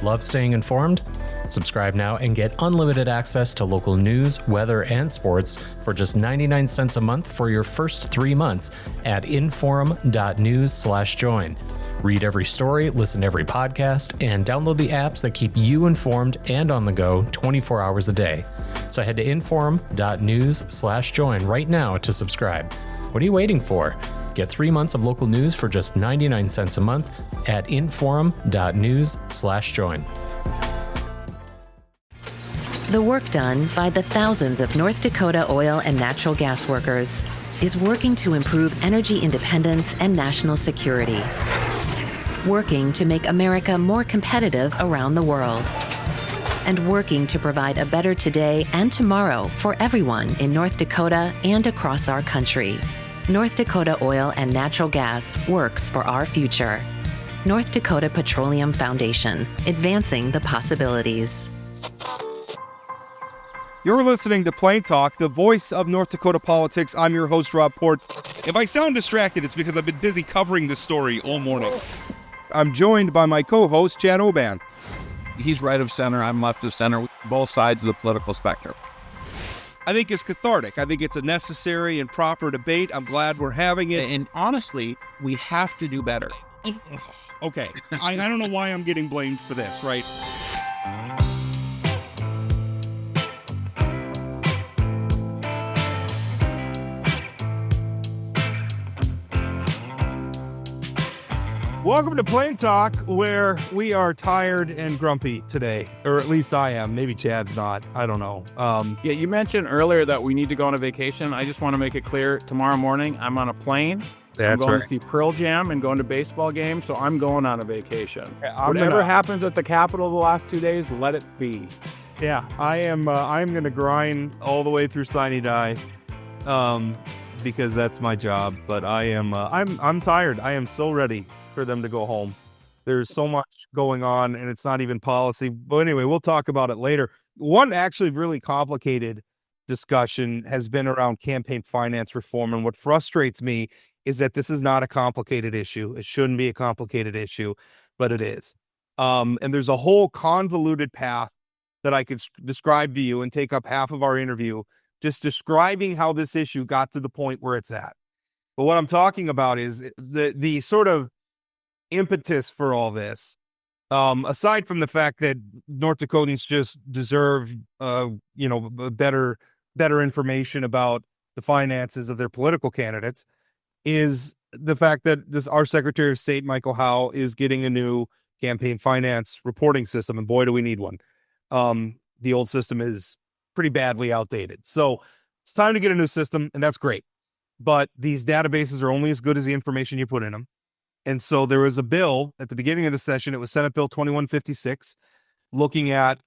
Love staying informed? Subscribe now and get unlimited access to local news, weather, and sports for just 99 cents a month for your first 3 months at inforum.news/join. Read every story, listen to every podcast, and download the apps that keep you informed and on the go 24 hours a day. So head to inforum.news/join right now to subscribe. What are you waiting for? Get 3 months of local news for just 99 cents a month at inforum.news/join. The work done by the thousands of North Dakota oil and natural gas workers is working to improve energy independence and national security. Working to make America more competitive around the world. And working to provide a better today and tomorrow for everyone in North Dakota and across our country. North Dakota Oil and Natural Gas works for our future. North Dakota Petroleum Foundation, advancing the possibilities. You're listening to Plain Talk, the voice of North Dakota politics. I'm your host, Rob Port. If I sound distracted, it's because I've been busy covering this story all morning. I'm joined by my co-host, Chad Oban. He's right of center, I'm left of center, both sides of the political spectrum. I think it's cathartic. I think it's a necessary and proper debate. I'm glad we're having it. And honestly, we have to do better. Okay, I don't know why I'm getting blamed for this, right? Welcome to Plain Talk, where we are tired and grumpy today, or at least I am. Maybe Chad's not. I don't know. Yeah, you mentioned earlier that we need to go on a vacation. I just want to make it clear, tomorrow morning I'm on a plane. I'm going to see Pearl Jam and going to baseball games, so I'm going on a vacation. Whatever happens at the Capitol the last 2 days, let it be. Yeah, I'm going to grind all the way through Sine Die, because that's my job. But I'm tired. I am so ready for them to go home. There's so much going on, and it's not even policy. But anyway, we'll talk about it later. One actually really complicated discussion has been around campaign finance reform, and what frustrates me is that this is not a complicated issue. It shouldn't be a complicated issue, but it is. And there's a whole convoluted path that I could describe to you and take up half of our interview just describing how this issue got to the point where it's at. But what I'm talking about is the sort of impetus for all this, aside from the fact that North Dakotans just deserve, better information about the finances of their political candidates, is the fact that our Secretary of State, Michael Howe, is getting a new campaign finance reporting system, and boy, do we need one. The old system is pretty badly outdated. So it's time to get a new system, and that's great. But these databases are only as good as the information you put in them. And so there was a bill at the beginning of the session. It was Senate Bill 2156, looking at,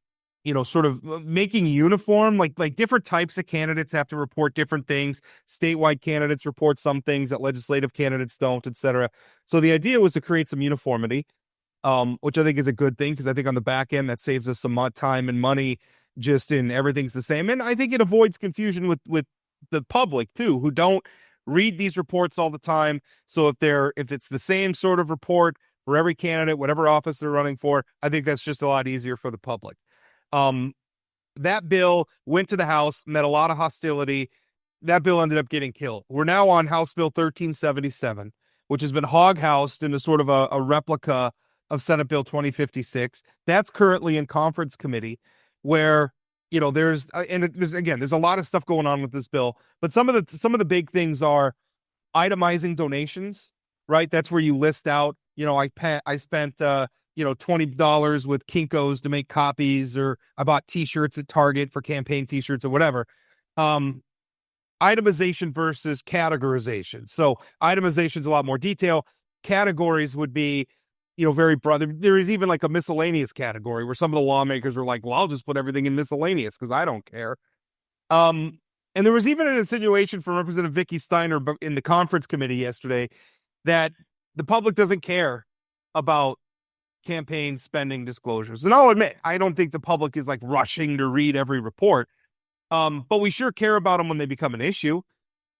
sort of making uniform, like different types of candidates have to report different things. Statewide candidates report some things that legislative candidates don't, et cetera. So the idea was to create some uniformity, which I think is a good thing, because I think on the back end that saves us some time and money just in everything's the same. And I think it avoids confusion with the public too, who don't read these reports all the time. So if it's the same sort of report for every candidate, whatever office they're running for, I think that's just a lot easier for the public. That bill went to the House, met a lot of hostility. That bill ended up getting killed. We're now on House Bill 1377, which has been hog-housed into sort of a replica of Senate Bill 2056. That's currently in conference committee, where there's a lot of stuff going on with this bill, but some of the big things are itemizing donations, right? That's where you list out, I spent $20 with Kinko's to make copies, or I bought t-shirts at Target for campaign t-shirts or whatever. Itemization versus categorization. So itemization is a lot more detail. Categories would be, very broad. There is even like a miscellaneous category where some of the lawmakers were like, well, I'll just put everything in miscellaneous because I don't care. And there was even an insinuation from Representative Vicky Steiner in the conference committee yesterday that the public doesn't care about campaign spending disclosures. And I'll admit, I don't think the public is like rushing to read every report. But we sure care about them when they become an issue.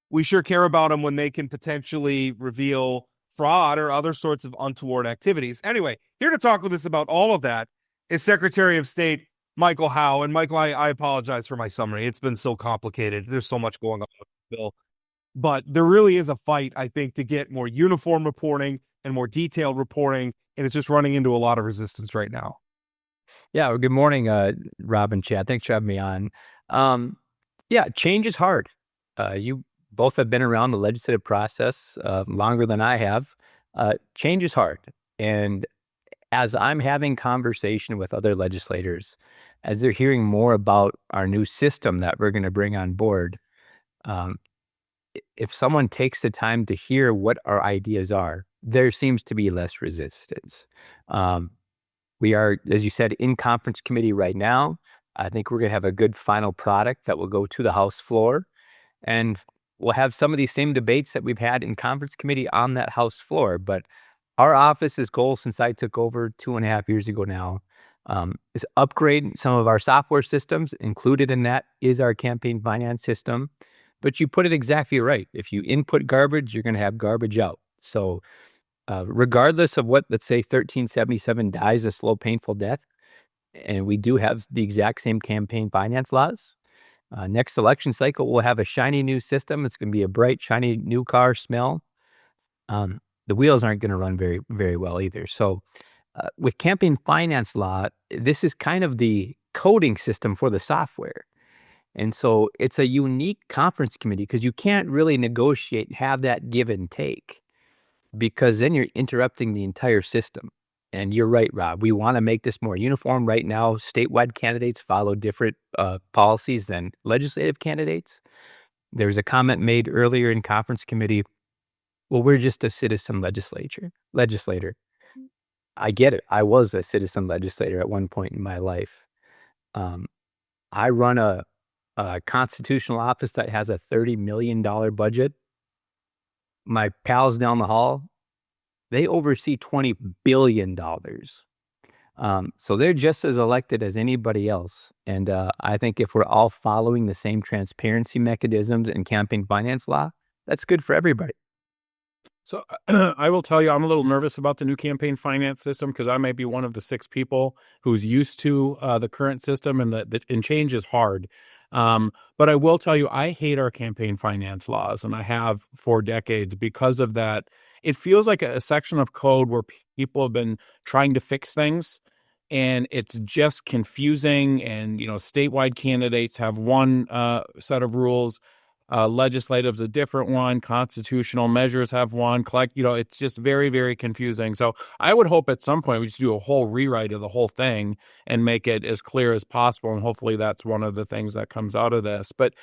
We sure care about them when they can potentially reveal fraud or other sorts of untoward activities. Anyway, here to talk with us about all of that is Secretary of State Michael Howe. And Michael, I apologize for my summary. It's been so complicated. There's so much going on with the bill. But there really is a fight, I think, to get more uniform reporting and more detailed reporting. And it's just running into a lot of resistance right now. Yeah, well, good morning, Rob and Chad. Thanks for having me on. Yeah, change is hard. You both have been around the legislative process longer than I have. Change is hard. And as I'm having conversation with other legislators, as they're hearing more about our new system that we're going to bring on board, if someone takes the time to hear what our ideas are, there seems to be less resistance. We are, as you said, in conference committee right now. I think we're going to have a good final product that will go to the House floor. And we'll have some of these same debates that we've had in conference committee on that House floor. But our office's goal since I took over 2.5 years ago now is upgrade some of our software systems. Included in that is our campaign finance system. But you put it exactly right. If you input garbage, you're going to have garbage out. So regardless of what, let's say 1377 dies a slow, painful death, and we do have the exact same campaign finance laws, next election cycle, we'll have a shiny new system. It's going to be a bright, shiny new car smell. The wheels aren't going to run very, very well either. So with campaign finance law, this is kind of the coding system for the software. And so it's a unique conference committee because you can't really negotiate and have that give and take, because then you're interrupting the entire system. And you're right, Rob. We want to make this more uniform. Right now, statewide candidates follow different policies than legislative candidates. There was a comment made earlier in conference committee, well, we're just a citizen legislator. I get it. I was a citizen legislator at one point in my life. I run a constitutional office that has a $30 million budget. My pals down the hall, they oversee $20 billion. So they're just as elected as anybody else. And I think if we're all following the same transparency mechanisms in campaign finance law, that's good for everybody. So I will tell you, I'm a little nervous about the new campaign finance system because I might be one of the 6 people who's used to the current system, and change is hard. But I will tell you, I hate our campaign finance laws, and I have for decades because of that. It feels like a section of code where people have been trying to fix things, and it's just confusing. And, statewide candidates have one set of rules. Legislative's a different one. Constitutional measures have one. It's just very, very confusing. So I would hope at some point we just do a whole rewrite of the whole thing and make it as clear as possible. And hopefully that's one of the things that comes out of this. But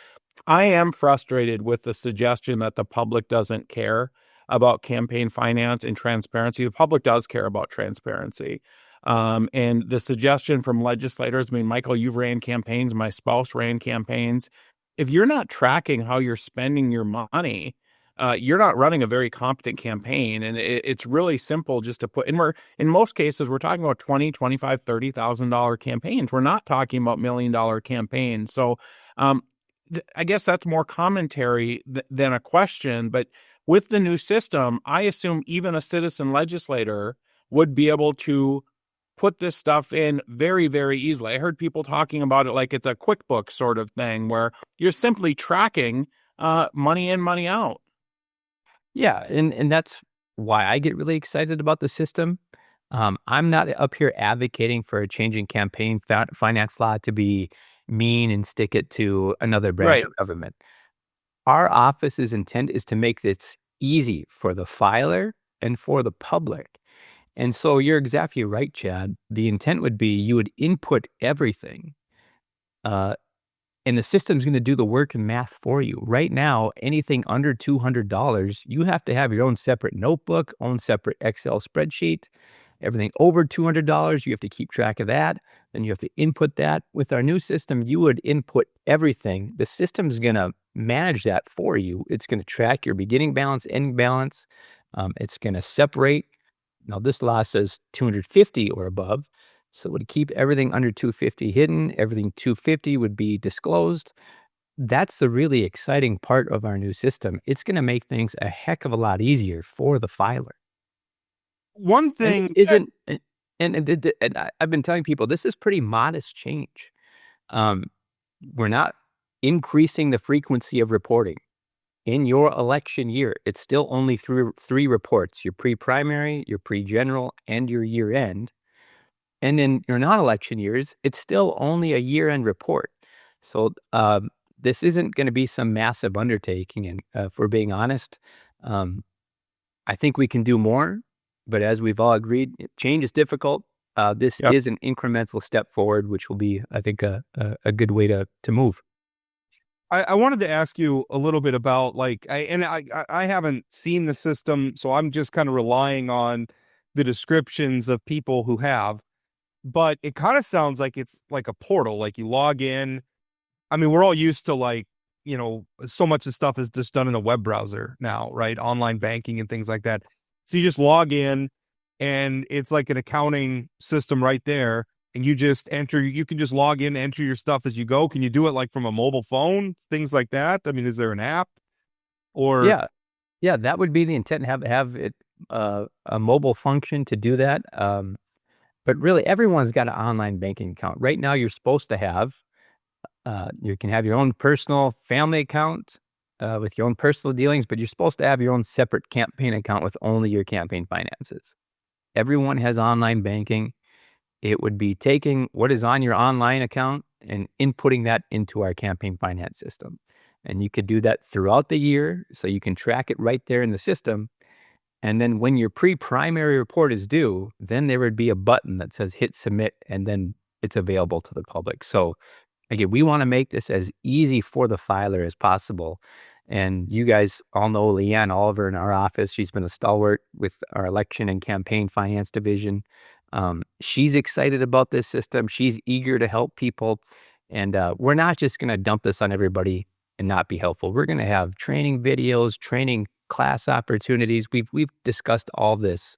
I am frustrated with the suggestion that the public doesn't care about campaign finance and transparency. The public does care about transparency. And the suggestion from legislators, Michael, you've ran campaigns. My spouse ran campaigns. If you're not tracking how you're spending your money, you're not running a very competent campaign. And it's really simple just to put, and in most cases, we're talking about $20,000, $25,000, $30,000 campaigns. We're not talking about $1 million campaigns. So I guess that's more commentary than a question. But with the new system, I assume even a citizen legislator would be able to put this stuff in very, very easily. I heard people talking about it like it's a QuickBooks sort of thing where you're simply tracking money in, money out. Yeah, and that's why I get really excited about the system. I'm not up here advocating for a change in campaign finance law to be mean and stick it to another branch of government. Our office's intent is to make this easy for the filer and for the public. And so you're exactly right, Chad. The intent would be you would input everything, and the system's going to do the work and math for you. Right now, anything under $200, you have to have your own separate notebook, own separate Excel spreadsheet. Everything over $200, you have to keep track of that. Then you have to input that. With our new system, you would input everything. The system's going to manage that for you. It's going to track your beginning balance, ending balance. It's going to separate. Now, this law says 250 or above, so it would keep everything under 250 hidden. Everything 250 would be disclosed. That's the really exciting part of our new system. It's going to make things a heck of a lot easier for the filer. One thing I've been telling people this is pretty modest change. We're not increasing the frequency of reporting. In your election year, it's still only three reports: your pre-primary, your pre-general, and your year-end. And in your non-election years, it's still only a year-end report. So this isn't going to be some massive undertaking. And if we're being honest, I think we can do more. But as we've all agreed, change is difficult. This is an incremental step forward, which will be, I think, a good way to move. I wanted to ask you a little bit about I haven't seen the system, so I'm just kind of relying on the descriptions of people who have. But it kind of sounds like it's like a portal, like you log in. I mean, we're all used to so much of stuff is just done in the web browser now, right? Online banking and things like that. So you just log in and it's like an accounting system right there. And you can just log in, enter your stuff as you go. Can you do it like from a mobile phone, things like that? I mean, is there an app or? Yeah, that would be the intent, have it a mobile function to do that. But really, everyone's got an online banking account. Right now, you're supposed to have, you can have your own personal family account with your own personal dealings, but you're supposed to have your own separate campaign account with only your campaign finances. Everyone has online banking. It would be taking what is on your online account and inputting that into our campaign finance system. And you could do that throughout the year, so you can track it right there in the system. And then when your pre-primary report is due, then there would be a button that says hit submit, and then it's available to the public. So again, we want to make this as easy for the filer as possible. And you guys all know Leanne Oliver in our office. She's been a stalwart with our election and campaign finance division. She's excited about this system. She's eager to help people. And we're not just going to dump this on everybody and not be helpful. We're going to have training videos, training class opportunities. We've discussed all this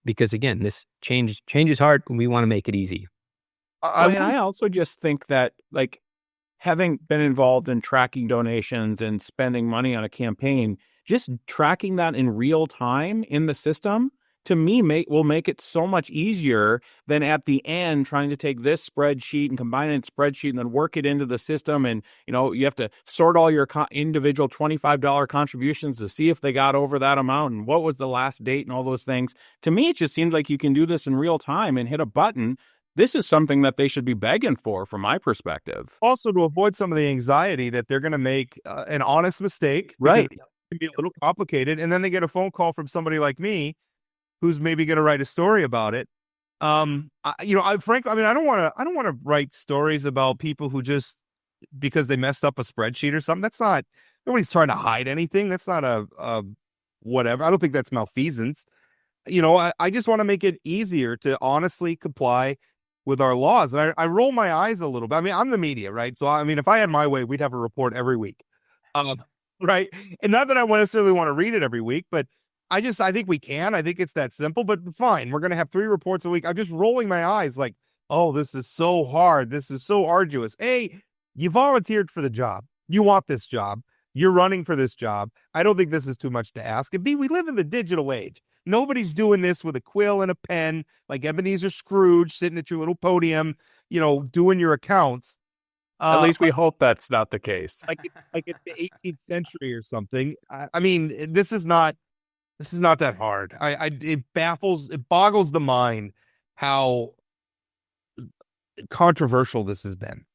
because, again, this change is hard, and we want to make it easy. I also just think that, having been involved in tracking donations and spending money on a campaign, just tracking that in real time in the system, to me, will make it so much easier than at the end trying to take this spreadsheet and combine it in spreadsheet and then work it into the system. And, you have to sort all your individual $25 contributions to see if they got over that amount and what was the last date and all those things. To me, it just seems like you can do this in real time and hit a button. This is something that they should be begging for, from my perspective. Also, to avoid some of the anxiety that they're going to make an honest mistake. Right. It can be a little complicated. And then they get a phone call from somebody like me who's maybe going to write a story about it. Frankly, I don't want to write stories about people who just, because they messed up a spreadsheet or something. That's not, nobody's trying to hide anything. That's not a whatever. I don't think that's malfeasance. I just want to make it easier to honestly comply with our laws. And I roll my eyes a little bit. I mean, I'm the media, right? So, I mean, if I had my way, we'd have a report every week. Right. And not that I necessarily want to read it every week, but I think we can. I think it's that simple, but fine. We're going to have 3 reports a week. I'm just rolling my eyes like, oh, this is so hard. This is so arduous. A, you volunteered for the job. You want this job. You're running for this job. I don't think this is too much to ask. And B, we live in the digital age. Nobody's doing this with a quill and a pen, like Ebenezer Scrooge sitting at your little podium, doing your accounts. At least we hope that's not the case. Like it's the 18th century or something. I mean, this is not that hard. It boggles the mind how controversial this has been.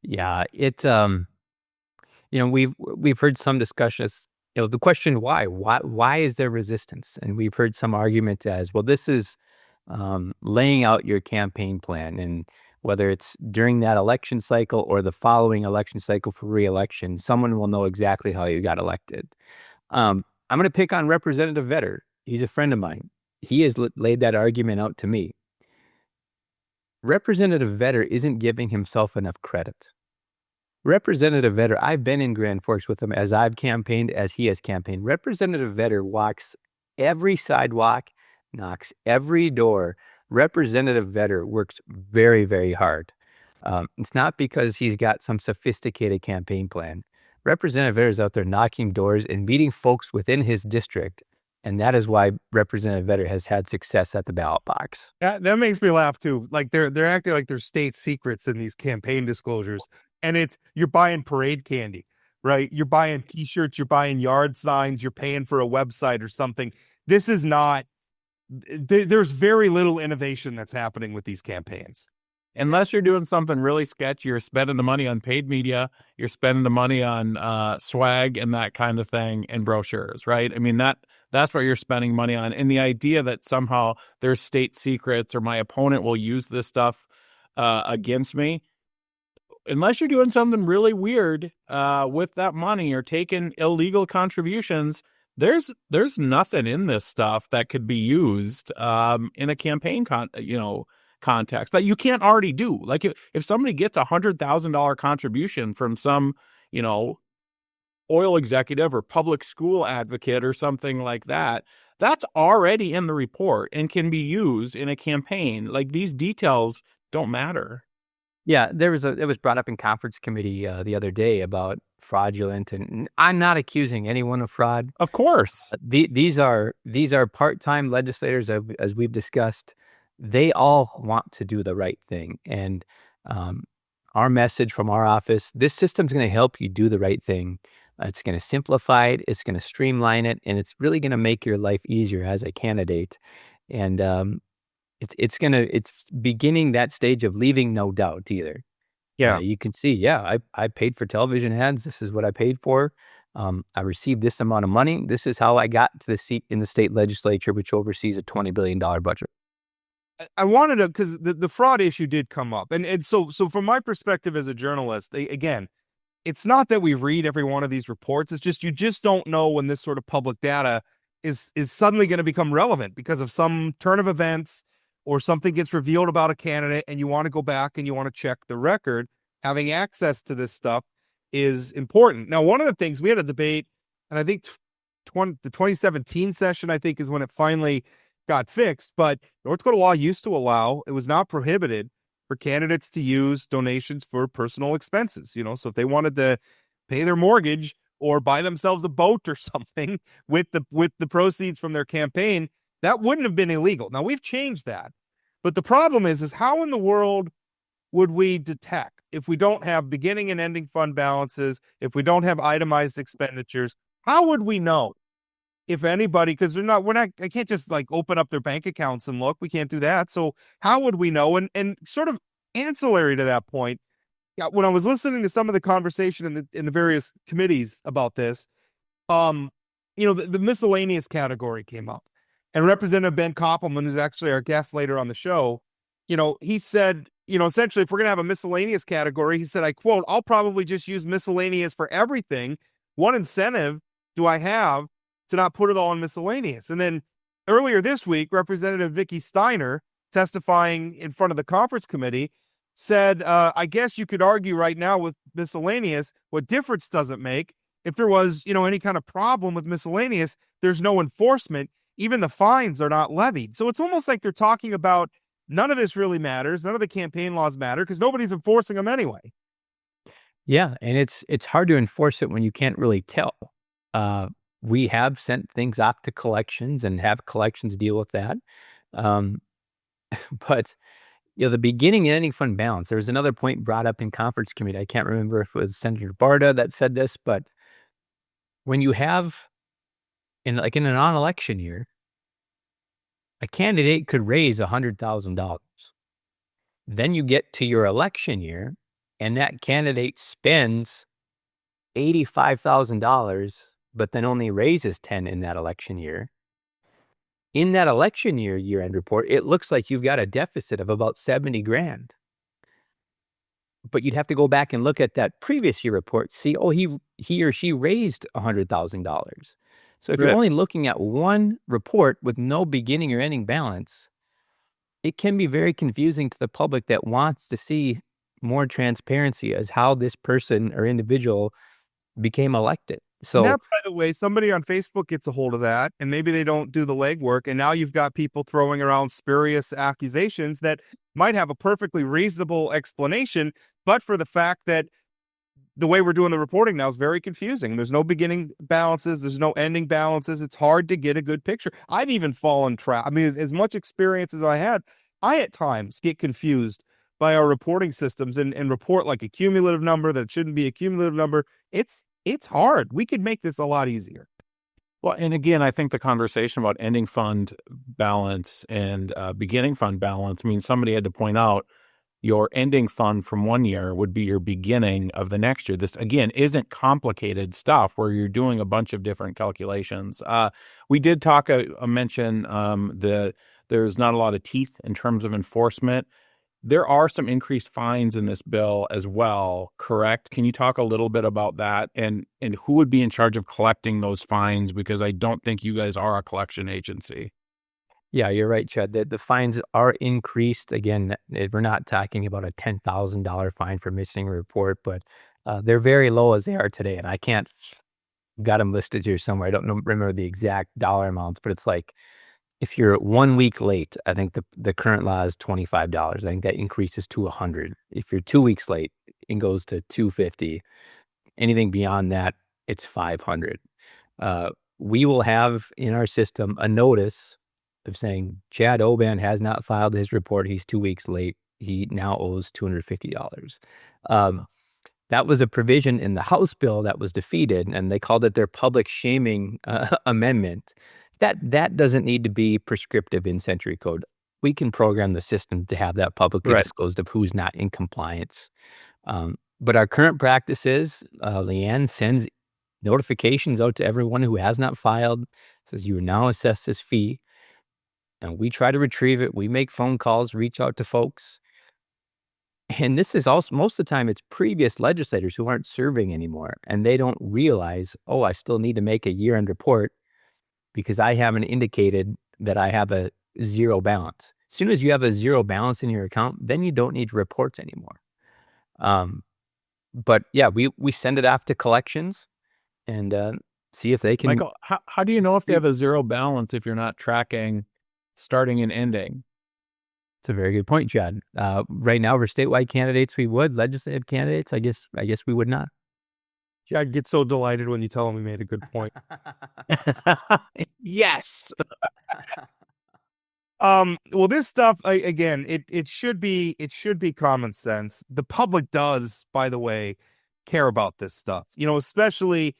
Yeah, we've heard some discussions. The question why is there resistance? And we've heard some argument as, well, this is laying out your campaign plan, and whether it's during that election cycle or the following election cycle for re-election, someone will know exactly how you got elected. I'm going to pick on Representative Vedder. He's a friend of mine. He has laid that argument out to me. Representative Vedder isn't giving himself enough credit. Representative Vedder, I've been in Grand Forks with him as I've campaigned, as he has campaigned. Representative Vedder walks every sidewalk, knocks every door. Representative Vedder works very, very hard. It's not because he's got some sophisticated campaign plan. Representative Vedder is out there knocking doors and meeting folks within his district And that is why Representative Vedder has had success at the ballot box. That makes me laugh too. Like they're acting like they're state secrets in these campaign disclosures. And you're buying parade candy, right? You're buying t-shirts, you're buying yard signs, you're paying for a website or something. This is not, there's very little innovation that's happening with these campaigns. Unless you're doing something really sketchy, you're spending the money on paid media, you're spending the money on swag and that kind of thing and brochures, right? I mean, that's what you're spending money on. And the idea that somehow there's state secrets or my opponent will use this stuff against me, unless you're doing something really weird with that money or taking illegal contributions, there's nothing in this stuff that could be used in a campaign context that you can't already do. Like if somebody gets $100,000 contribution from some, oil executive or public school advocate or something like that, that's already in the report and can be used in a campaign. Like these details don't matter. Yeah, it was brought up in conference committee the other day about fraudulent, and I'm not accusing anyone of fraud. Of course. These are part-time legislators, as we've discussed. They all want to do the right thing. And our message from our office, this system's going to help you do the right thing. It's going to simplify it. It's going to streamline it. And it's really going to make your life easier as a candidate. And it's beginning that stage of leaving no doubt either. Yeah. You can see, I paid for television ads. This is what I paid for. I received this amount of money. This is how I got to the seat in the state legislature, which oversees a $20 billion budget. I wanted to, because the fraud issue did come up. And so from my perspective as a journalist, again, it's not that we read every one of these reports. It's just, you just don't know when this sort of public data is suddenly going to become relevant because of some turn of events or something gets revealed about a candidate and you want to go back and you want to check the record. Having access to this stuff is important. Now, one of the things we had a debate, and I think the 2017 session, I think, is when it finally got fixed, but North Dakota law used to allow, it was not prohibited for candidates to use donations for personal expenses. So if they wanted to pay their mortgage or buy themselves a boat or something with the proceeds from their campaign, that wouldn't have been illegal. Now we've changed that, but the problem is how in the world would we detect if we don't have beginning and ending fund balances, if we don't have itemized expenditures? How would we know? If anybody, because I can't just like open up their bank accounts and look, we can't do that. So how would we know? And sort of ancillary to that point, when I was listening to some of the conversation in the various committees about this, the miscellaneous category came up, and Representative Ben Koppelman, who's actually our guest later on the show, he said, essentially, if we're going to have a miscellaneous category, he said, I quote, I'll probably just use miscellaneous for everything. What incentive do I have to not put it all in miscellaneous? And then earlier this week, Representative Vicky Steiner, testifying in front of the conference committee, said, I guess you could argue right now with miscellaneous, what difference does it make? If there was, any kind of problem with miscellaneous, there's no enforcement. Even the fines are not levied. So it's almost like they're talking about none of this really matters. None of the campaign laws matter because nobody's enforcing them anyway. Yeah, and it's hard to enforce it when you can't really tell. We have sent things off to collections and have collections deal with that. But, the beginning and ending fund balance, there was another point brought up in conference committee. I can't remember if it was Senator Barta that said this, but when you have, in a non-election year, a candidate could raise $100,000. Then you get to your election year, and that candidate spends $85,000, but then only raises 10 in that election year. In that election year-end report, it looks like you've got a deficit of about $70,000. But you'd have to go back and look at that previous year report, see, he or she raised $100,000. So if you're only looking at one report with no beginning or ending balance, it can be very confusing to the public that wants to see more transparency as how this person or individual became elected. So, and that, by the way, somebody on Facebook gets a hold of that, and maybe they don't do the legwork, and now you've got people throwing around spurious accusations that might have a perfectly reasonable explanation, but for the fact that the way we're doing the reporting now is very confusing. There's no beginning balances. There's no ending balances. It's hard to get a good picture. I've even fallen trap. I mean, as much experience as I had, I at times get confused by our reporting systems and report like a cumulative number that shouldn't be a cumulative number. It's hard. We could make this a lot easier. Well, and again, I think the conversation about ending fund balance and beginning fund balance means somebody had to point out your ending fund from one year would be your beginning of the next year. This, again, isn't complicated stuff where you're doing a bunch of different calculations. We did talk, mention there's not a lot of teeth in terms of enforcement. There are some increased fines in this bill as well, correct? Can you talk a little bit about that and who would be in charge of collecting those fines? Because I don't think you guys are a collection agency. Yeah, you're right, Chad. The fines are increased. Again, we're not talking about a $10,000 fine for missing a report, but they're very low as they are today. And I can't, got them listed here somewhere. I don't remember the exact dollar amounts, but it's like if you're 1 week late, I think the current law is $25. I think that increases to $100. If you're 2 weeks late, it goes to $250. Anything beyond that, it's $500. We will have in our system a notice of saying Chad Oban has not filed his report. He's 2 weeks late. He now owes $250. That was a provision in the House bill that was defeated, and they called it their public shaming amendment. That doesn't need to be prescriptive in Century Code. We can program the system to have that publicly disclosed of who's not in compliance. But our current practice is Leanne sends notifications out to everyone who has not filed, says you are now assessed this fee. And we try to retrieve it. We make phone calls, reach out to folks. And this is also, most of the time, it's previous legislators who aren't serving anymore. And they don't realize, oh, I still need to make a year-end report because I haven't indicated that I have a zero balance. As soon as you have a zero balance in your account, then you don't need reports anymore. But yeah, we send it off to collections and see if they can. Michael, how do you know if they have a zero balance if you're not tracking starting and ending? It's a very good point, Chad. Right now, for statewide candidates, we would. Legislative candidates, I guess we would not. Yeah, I get so delighted when you tell him we made a good point. Yes. Well, this stuff again, it should be common sense. The public does, by the way, care about this stuff. You know, especially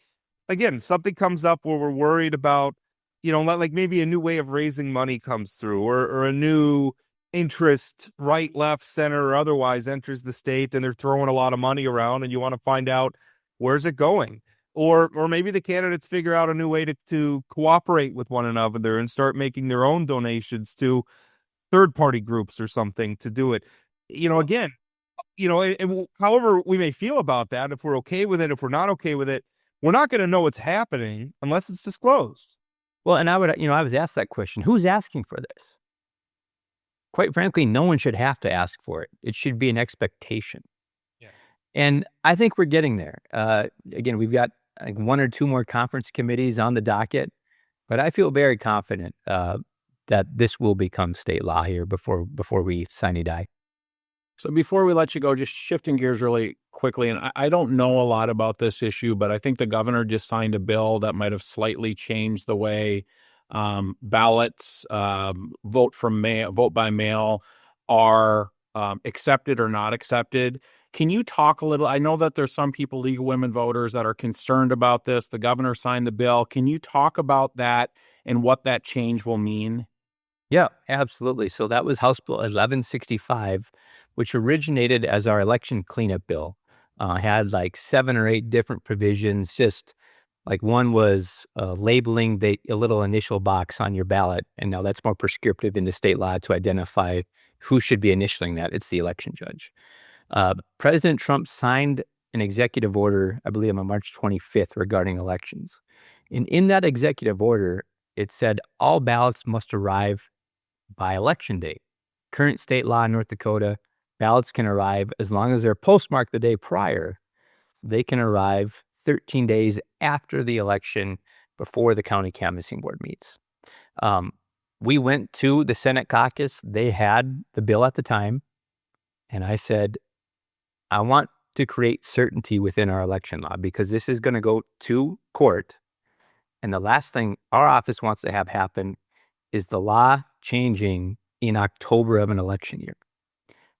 again, something comes up where we're worried about, you know, like maybe a new way of raising money comes through, or a new interest, right, left, center, or otherwise enters the state, and they're throwing a lot of money around, and you want to find out where's it going, or maybe the candidates figure out a new way to cooperate with one another and start making their own donations to third-party groups or something to do it. You know, again, you know, and however we may feel about that, if we're okay with it, if we're not okay with it, we're not going to know what's happening unless it's disclosed. Well, and I was asked that question. Who's asking for this? Quite frankly, no one should have to ask for it. It should be an expectation. Yeah. And I think we're getting there. Again, we've got like 1 or 2 more conference committees on the docket, but I feel very confident that this will become state law here before we sine die. So before we let you go, just shifting gears really quickly, and I don't know a lot about this issue, but I think the governor just signed a bill that might have slightly changed the way ballots, vote by mail are accepted or not accepted. Can you talk a little? I know that there's some people, League of Women Voters, that are concerned about this. The governor signed the bill. Can you talk about that and what that change will mean? Yeah, absolutely. So that was House Bill 1165, which originated as our election cleanup bill. Had like 7 or 8 different provisions. Just like one was labeling a little initial box on your ballot, and now that's more prescriptive in the state law to identify who should be initialing that. It's the election judge. President Trump signed an executive order, I believe on March 25th, regarding elections. And in that executive order, it said all ballots must arrive by election day. Current state law in North Dakota, ballots can arrive as long as they're postmarked the day prior. They can arrive 13 days after the election before the county canvassing board meets. We went to the Senate caucus. They had the bill at the time. And I said, I want to create certainty within our election law, because this is going to go to court. And the last thing our office wants to have happen is the law changing in October of an election year.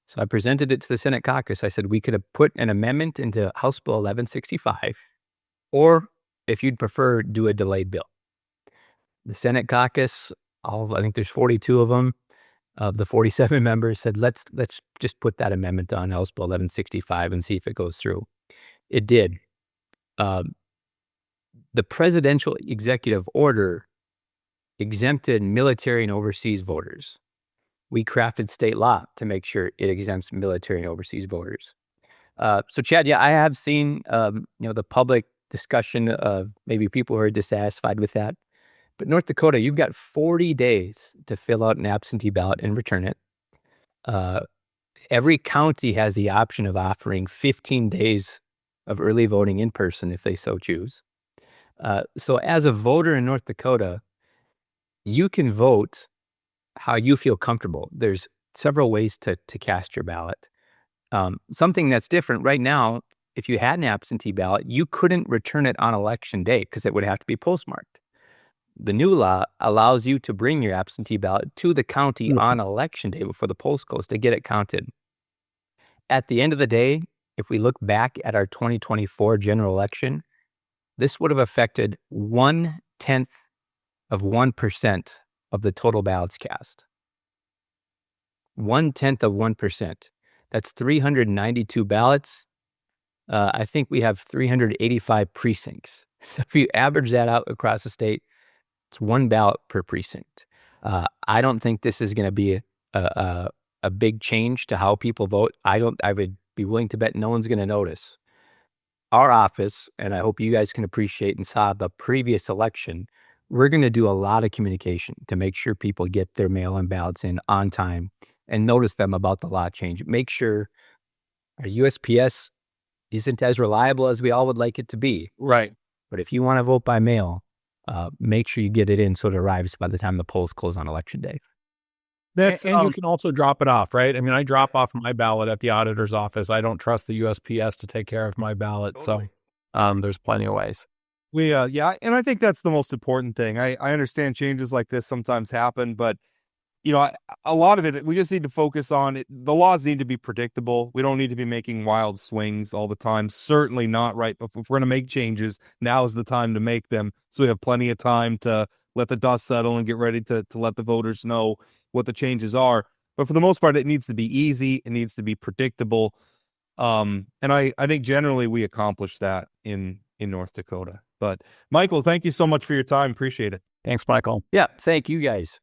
So I presented it to the Senate caucus. I said we could have put an amendment into House Bill 1165, or if you'd prefer, do a delayed bill. The Senate caucus, I think there's 42 of them, of the 47 members, said let's just put that amendment on House Bill 1165 and see if it goes through. It did. The presidential executive order exempted military and overseas voters. We crafted state law to make sure it exempts military and overseas voters. So Chad, I have seen the public discussion of maybe people who are dissatisfied with that. But North Dakota, you've got 40 days to fill out an absentee ballot and return it. Every county has the option of offering 15 days of early voting in person if they so choose. So as a voter in North Dakota, you can vote how you feel comfortable. There's several ways to cast your ballot. Something that's different right now, if you had an absentee ballot, you couldn't return it on election day because it would have to be postmarked. The new law allows you to bring your absentee ballot to the county on election day before the polls close to get it counted. At the end of the day, if we look back at our 2024 general election, this would have affected 0.1% of the total ballots cast. 0.1%. That's 392 ballots. I think we have 385 precincts. So if you average that out across the state, it's one ballot per precinct. I don't think this is going to be a big change to how people vote. I would be willing to bet no one's going to notice. Our office, and I hope you guys can appreciate and saw the previous election, we're going to do a lot of communication to make sure people get their mail-in ballots in on time and notice them about the law change. Make sure our USPS isn't as reliable as we all would like it to be. Right. But if you want to vote by mail, make sure you get it in so it arrives by the time the polls close on election day. And you can also drop it off, right? I mean, I drop off my ballot at the auditor's office. I don't trust the USPS to take care of my ballot. Totally. So there's plenty of ways. And I think that's the most important thing. I understand changes like this sometimes happen, but a lot of it, we just need to focus on it. The laws need to be predictable. We don't need to be making wild swings all the time. Certainly not, right? But if we're going to make changes, now is the time to make them. So we have plenty of time to let the dust settle and get ready to let the voters know what the changes are. But for the most part, it needs to be easy. It needs to be predictable. And I think generally we accomplish that in North Dakota. But Michael, thank you so much for your time. Appreciate it. Thanks, Michael. Yeah, thank you guys.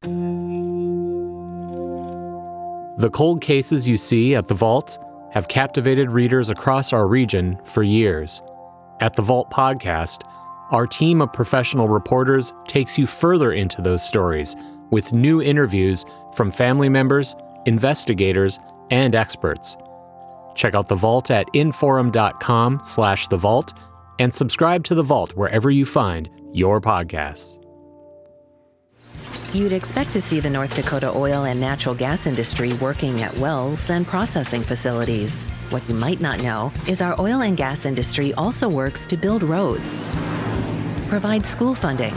The cold cases you see at the Vault have captivated readers across our region for years. At the Vault podcast, our team of professional reporters takes you further into those stories with new interviews from family members, investigators, and experts. Check out The Vault at inforum.com/The Vault and subscribe to The Vault wherever you find your podcasts. You'd expect to see the North Dakota oil and natural gas industry working at wells and processing facilities. What you might not know is our oil and gas industry also works to build roads, provide school funding,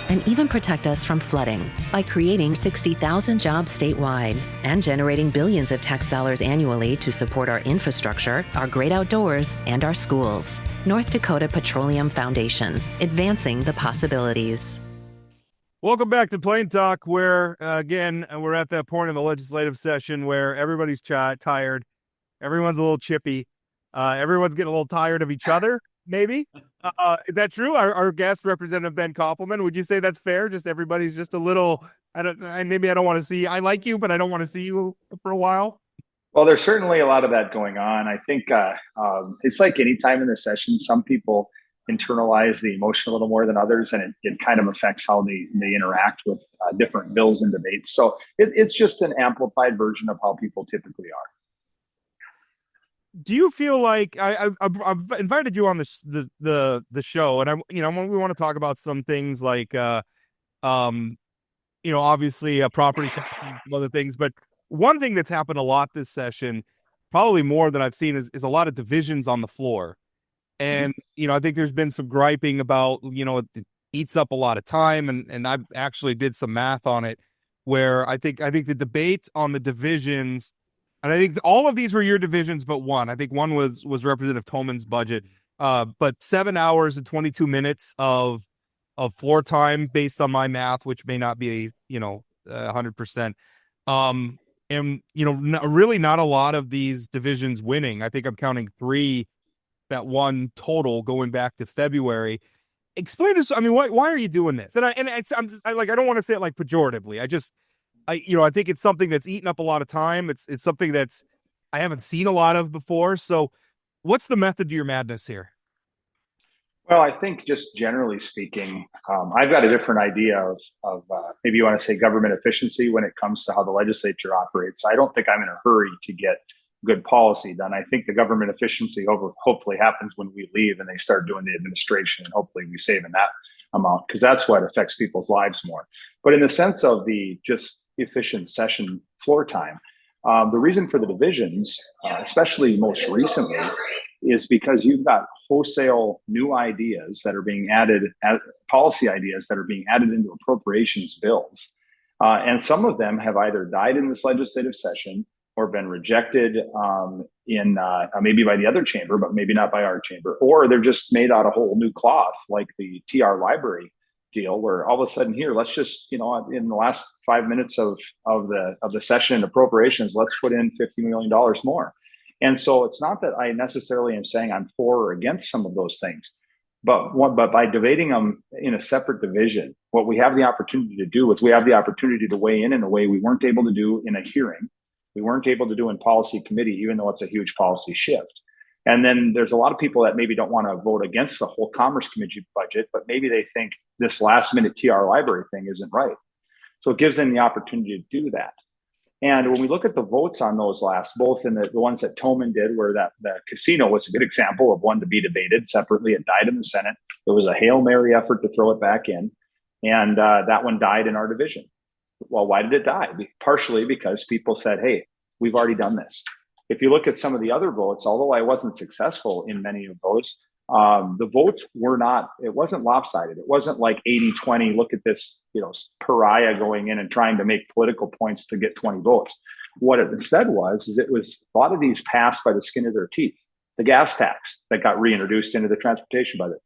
and even protect us from flooding by creating 60,000 jobs statewide and generating billions of tax dollars annually to support our infrastructure, our great outdoors, and our schools. North Dakota Petroleum Foundation, advancing the possibilities. Welcome back to Plain Talk, where, again, we're at that point in the legislative session where everybody's tired. Everyone's a little chippy. Everyone's getting a little tired of each other, maybe. Is that true? Our guest, Representative Ben Koppelman, would you say that's fair? Just everybody's just a little, I don't want to see, I like you, but I don't want to see you for a while. Well, there's certainly a lot of that going on. I think it's like any time in the session, some people internalize the emotion a little more than others, and it kind of affects how they interact with different bills and debates. So it's just an amplified version of how people typically are. Do you feel like I've invited you on the show, and we want to talk about some things like obviously property taxes and other things, but one thing that's happened a lot this session probably more than I've seen is a lot of divisions on the floor. And, I think there's been some griping about, it eats up a lot of time. And I actually did some math on it where I think the debate on the divisions, and I think all of these were your divisions, but one. I think one was Representative Tolman's budget. But 7 hours and 22 minutes of floor time based on my math, which may not be, 100%. And, really not a lot of these divisions winning. I think I'm counting 3 that won total going back to February. Explain this. I mean, why are you doing this? I don't want to say it like pejoratively. I think it's something that's eaten up a lot of time. It's something that's I haven't seen a lot of before. So what's the method to your madness here? Well, I think just generally speaking, I've got a different idea of maybe you want to say government efficiency when it comes to how the legislature operates. I don't think I'm in a hurry to get good policy done. I think the government efficiency hopefully happens when we leave and they start doing the administration, and hopefully we save in that amount, because that's what affects people's lives more. But in the sense of the just efficient session floor time, the reason for the divisions, especially most recently, is because you've got wholesale new ideas that are being added, policy ideas that are being added into appropriations bills. And some of them have either died in this legislative session or been rejected in maybe by the other chamber, but maybe not by our chamber, or they're just made out of whole new cloth, like the TR library deal, where all of a sudden here, let's just, in the last 5 minutes of the session and appropriations, let's put in $50 million more. And so it's not that I necessarily am saying I'm for or against some of those things, but by debating them in a separate division, what we have the opportunity to do is we have the opportunity to weigh in a way we weren't able to do in a hearing. We weren't able to do in policy committee, even though it's a huge policy shift. And then there's a lot of people that maybe don't want to vote against the whole Commerce Committee budget, but maybe they think this last minute TR library thing isn't right. So it gives them the opportunity to do that. And when we look at the votes on those last, both in the ones that Tolman did, where the casino was a good example of one to be debated separately. It died in the Senate. There was a Hail Mary effort to throw it back in. And that one died in our division. Well, why did it die? Partially because people said, hey, we've already done this. If you look at some of the other votes, although I wasn't successful in many of those, the votes it wasn't lopsided. It wasn't like 80-20, look at this, pariah going in and trying to make political points to get 20 votes. What it instead was a lot of these passed by the skin of their teeth. The gas tax that got reintroduced into the transportation budget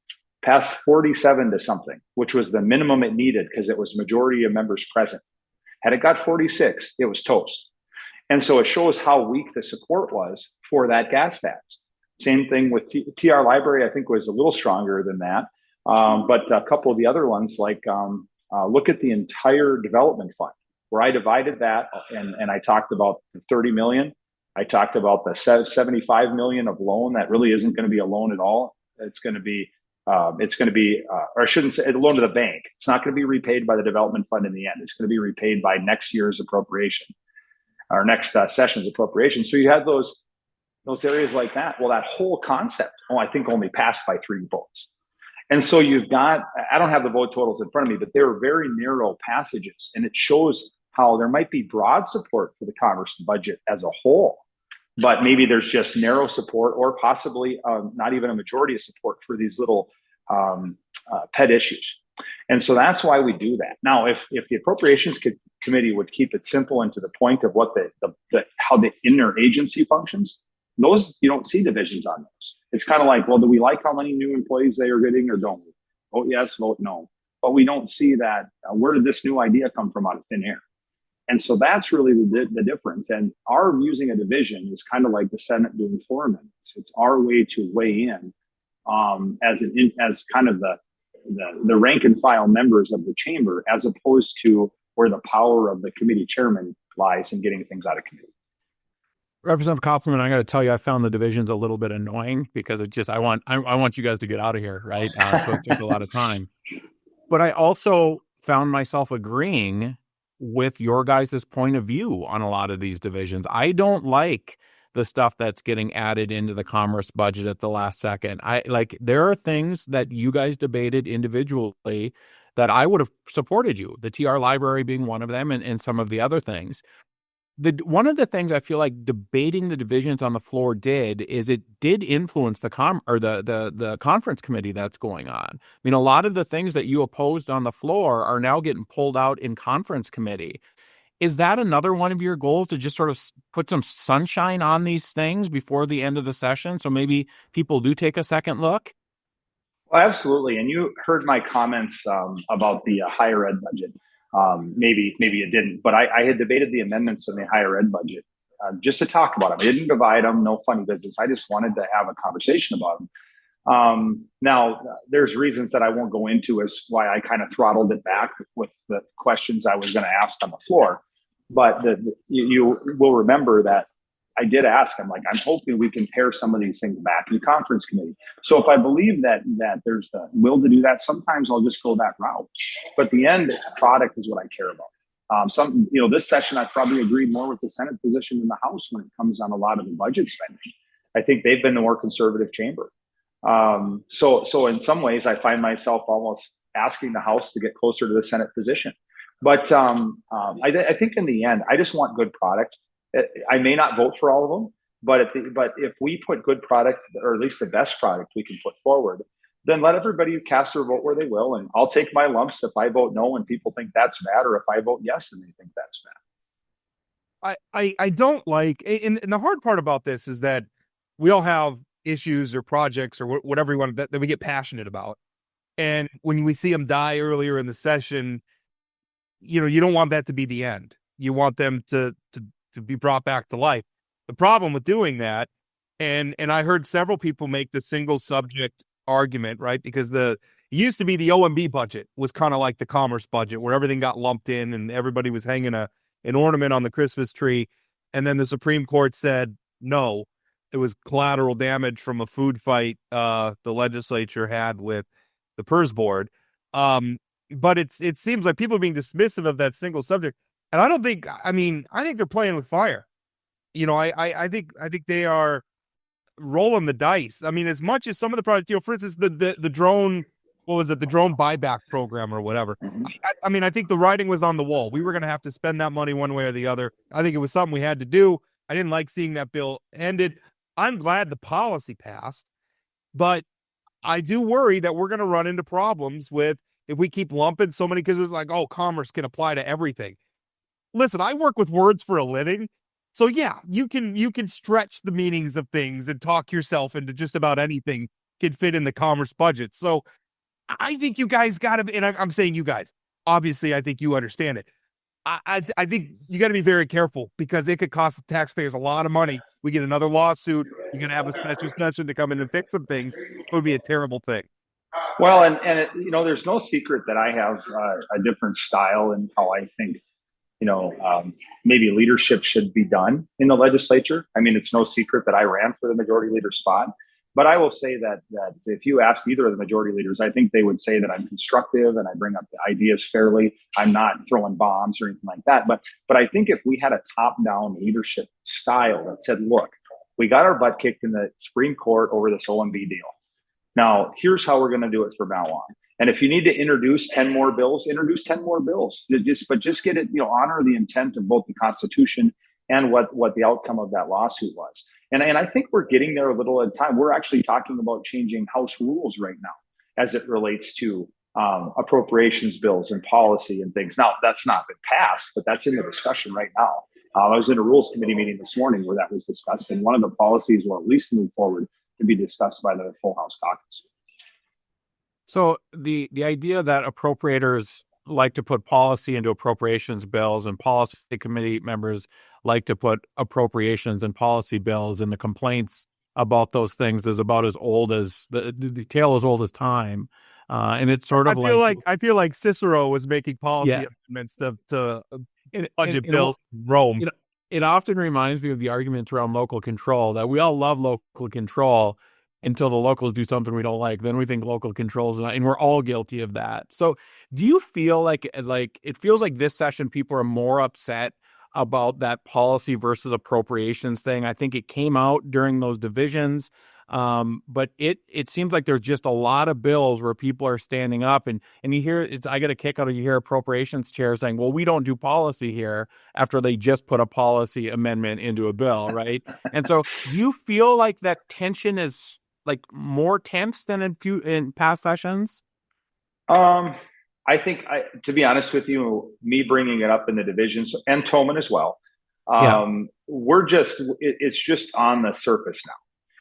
passed 47 to something, which was the minimum it needed because it was majority of members present. Had it got 46, it was toast. And so it shows how weak the support was for that gas tax. Same thing with TR Library, I think was a little stronger than that. But a couple of the other ones, like look at the entire development fund, where I divided that and I talked about the 30 million. I talked about the 75 million of loan that really isn't going to be a loan at all. It's going to be, or I shouldn't say a loan to the bank. It's not going to be repaid by the development fund in the end. It's going to be repaid by next year's appropriation, or next session's appropriation. So you have those areas like that. Well, that whole concept, I think only passed by 3 votes. And so you've got, I don't have the vote totals in front of me, but they're very narrow passages. And it shows how there might be broad support for the Commerce budget as a whole, but maybe there's just narrow support or possibly not even a majority of support for these little pet issues. And so that's why we do that. Now, if the Appropriations Committee would keep it simple and to the point of what how the interagency functions, those you don't see divisions on those. It's kind of like, well, do we like how many new employees they are getting or don't we? Vote yes, vote no. But we don't see that. Where did this new idea come from out of thin air? And so that's really the difference. And our using a division is kind of like the Senate doing floor amendments. It's our way to weigh in as kind of the rank and file members of the chamber, as opposed to where the power of the committee chairman lies in getting things out of committee. Representative Koppelman, I got to tell you, I found the divisions a little bit annoying because it just I want you guys to get out of here, right? So it took a lot of time. But I also found myself agreeing with your guys' point of view on a lot of these divisions. I don't like the stuff that's getting added into the Commerce budget at the last second. There are things that you guys debated individually that I would have supported you, the TR library being one of them and some of the other things. one of the things I feel like debating the divisions on the floor did influence the conference committee that's going on. I mean, a lot of the things that you opposed on the floor are now getting pulled out in conference committee. Is that another one of your goals, to just sort of put some sunshine on these things before the end of the session, so maybe people do take a second look? Well, absolutely. And you heard my comments about the higher ed budget. Maybe you didn't, but I had debated the amendments in the higher ed budget just to talk about them. I didn't divide them, no funny business. I just wanted to have a conversation about them. Now, there's reasons that I won't go into as why I kind of throttled it back with the questions I was going to ask on the floor. But you will remember that I did ask him, like, I'm hoping we can pare some of these things back in conference committee. So if I believe that there's the will to do that, sometimes I'll just go that route. But the end product is what I care about. This session, I probably agreed more with the Senate position than the House when it comes on a lot of the budget spending. I think they've been the more conservative chamber. So in some ways, I find myself almost asking the House to get closer to the Senate position. But I think in the end, I just want good product. I may not vote for all of them, but if we put good product, or at least the best product we can put forward, then let everybody cast their vote where they will. And I'll take my lumps if I vote no and people think that's bad, or if I vote yes and they think that's bad. I don't like, and the hard part about this is that we all have issues or projects or whatever we want that we get passionate about. And when we see them die earlier in the session, you don't want that to be the end. You want them to be brought back to life. The problem with doing that, and I heard several people make the single subject argument, right? Because it used to be the OMB budget was kind of like the commerce budget, where everything got lumped in and everybody was hanging an ornament on the Christmas tree. And then the Supreme Court said, no, it was collateral damage from a food fight the legislature had with the PERS board. But it seems like people are being dismissive of that single subject. And I think they're playing with fire. I think they are rolling the dice. I mean, as much as some of the projects, for instance, the drone, what was it? The drone buyback program or whatever. I think the writing was on the wall. We were going to have to spend that money one way or the other. I think it was something we had to do. I didn't like seeing that bill ended. I'm glad the policy passed, but I do worry that we're going to run into problems if we keep lumping so many, because it's like, oh, commerce can apply to everything. Listen, I work with words for a living. So yeah, you can stretch the meanings of things and talk yourself into just about anything can fit in the commerce budget. So I think you guys got to, and I'm saying you guys, obviously I think you understand it. I think you got to be very careful, because it could cost the taxpayers a lot of money. We get another lawsuit. You're going to have a special session to come in and fix some things. It would be a terrible thing. Well, and there's no secret that I have a different style in how I think, maybe leadership should be done in the legislature. I mean, it's no secret that I ran for the majority leader spot. But I will say that if you ask either of the majority leaders, I think they would say that I'm constructive and I bring up the ideas fairly. I'm not throwing bombs or anything like that. But I think if we had a top-down leadership style that said, look, we got our butt kicked in the Supreme Court over this OMB deal. Now, here's how we're going to do it from now on. And if you need to introduce 10 more bills, introduce 10 more bills. Just get it, honor the intent of both the Constitution and what the outcome of that lawsuit was. And I think we're getting there a little at a time. We're actually talking about changing House rules right now as it relates to appropriations bills and policy and things. Now, that's not been passed, but that's in the discussion right now. I was in a Rules Committee meeting this morning where that was discussed, and one of the policies will at least move forward to be discussed by the full House caucus. So the idea that appropriators like to put policy into appropriations bills and policy committee members like to put appropriations and policy bills, and the complaints about those things is about as old as the tale as old as time. And it's sort of I feel like Cicero was making policy amendments to budget bills in Rome. It often reminds me of the arguments around local control, that we all love local control until the locals do something we don't like. Then we think local control is not, and we're all guilty of that. So do you feel like it feels like this session people are more upset about that policy versus appropriations thing? I think it came out during those divisions. But it seems like there's just a lot of bills where people are standing up and you hear I get a kick out of you hear appropriations chair saying, well, we don't do policy here after they just put a policy amendment into a bill, right? And so do you feel like that tension is like more tense than in past sessions? I think, to be honest with you, me bringing it up in the divisions and Toman as well, it's just on the surface now.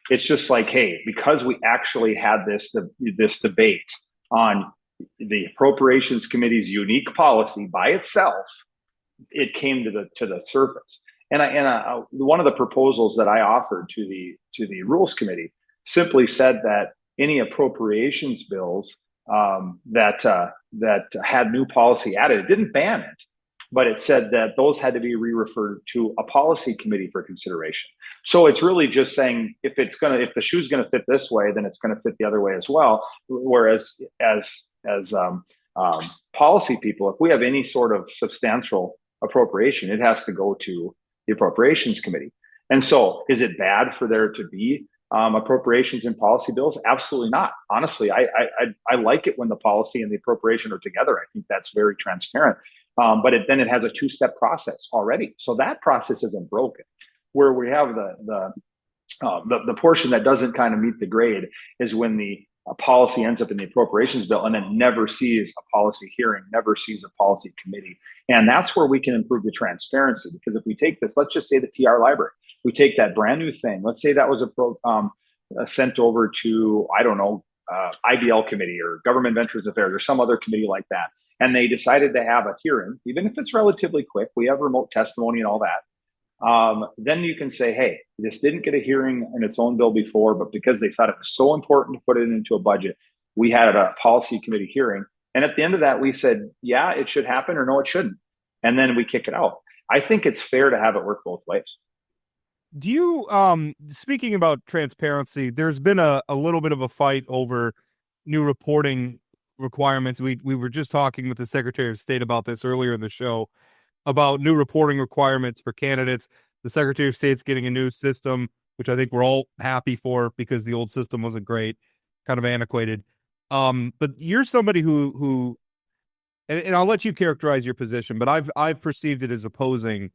It's just like, hey, because we actually had this debate on the Appropriations Committee's unique policy by itself, it came to the surface. And one of the proposals that I offered to the Rules Committee simply said that any appropriations bills that had new policy added, it didn't ban it, but it said that those had to be re-referred to a policy committee for consideration. So it's really just saying if the shoe's gonna fit this way, then it's gonna fit the other way as well. Whereas as policy people, if we have any sort of substantial appropriation, it has to go to the Appropriations Committee. And so is it bad for there to be appropriations and policy bills? Absolutely not. Honestly, I like it when the policy and the appropriation are together. I think that's very transparent. But then it has a two-step process already. So that process isn't broken. Where we have the portion that doesn't kind of meet the grade is when the policy ends up in the appropriations bill and then never sees a policy hearing, never sees a policy committee. And that's where we can improve the transparency. Because if we take this, let's just say the TR library, we take that brand new thing. Let's say that was sent over to, I don't know, IBL committee or Government Ventures Affairs or some other committee like that. And they decided to have a hearing, even if it's relatively quick, we have remote testimony and all that. Then you can say, hey, this didn't get a hearing in its own bill before, but because they thought it was so important to put it into a budget, we had a policy committee hearing. And at the end of that, we said, yeah, it should happen, or no, it shouldn't. And then we kick it out. I think it's fair to have it work both ways. Do you, speaking about transparency, there's been a little bit of a fight over new reporting requirements. We were just talking with the Secretary of State about this earlier in the show, about new reporting requirements for candidates. The Secretary of State's getting a new system, which I think we're all happy for because the old system wasn't great, kind of antiquated. But you're somebody who and I'll let you characterize your position, but I've perceived it as opposing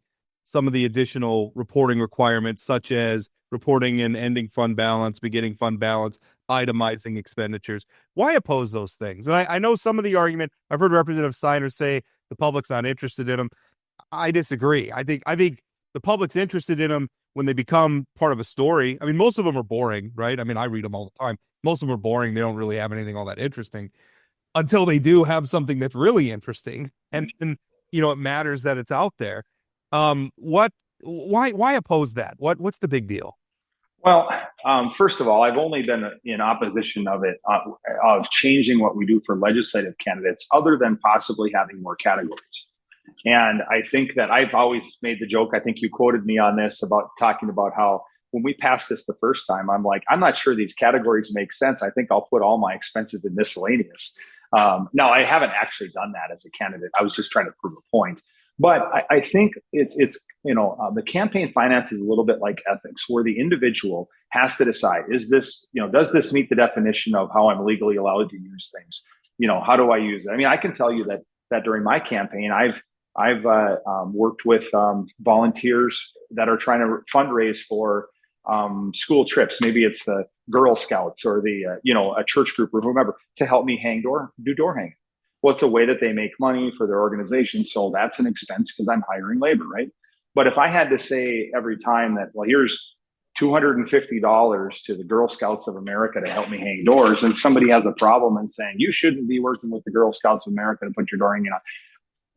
some of the additional reporting requirements, such as reporting an ending fund balance, beginning fund balance, itemizing expenditures. Why oppose those things? And I know some of the argument, I've heard Representative Steiner say the public's not interested in them. I disagree. I think the public's interested in them when they become part of a story. I mean, most of them are boring, right? I mean, I read them all the time. Most of them are boring. They don't really have anything all that interesting until they do have something that's really interesting. And it matters that it's out there. Why oppose that? What's the big deal? Well, first of all, I've only been in opposition of it, of changing what we do for legislative candidates, other than possibly having more categories. And I think that I've always made the joke, I think you quoted me on this, about talking about how when we passed this the first time, I'm like, I'm not sure these categories make sense. I think I'll put all my expenses in miscellaneous. Now, I haven't actually done that as a candidate. I was just trying to prove a point. But I think it's the campaign finance is a little bit like ethics, where the individual has to decide, is this, does this meet the definition of how I'm legally allowed to use things? How do I use it? I mean, I can tell you that during my campaign, I've worked with volunteers that are trying to fundraise for school trips. Maybe it's the Girl Scouts or a church group or whomever, to help me do door hanging. Well, it's a way that they make money for their organization. So that's an expense because I'm hiring labor, right? But if I had to say every time that, well, here's $250 to the Girl Scouts of America to help me hang doors, and somebody has a problem and saying, you shouldn't be working with the Girl Scouts of America to put your door hanging on.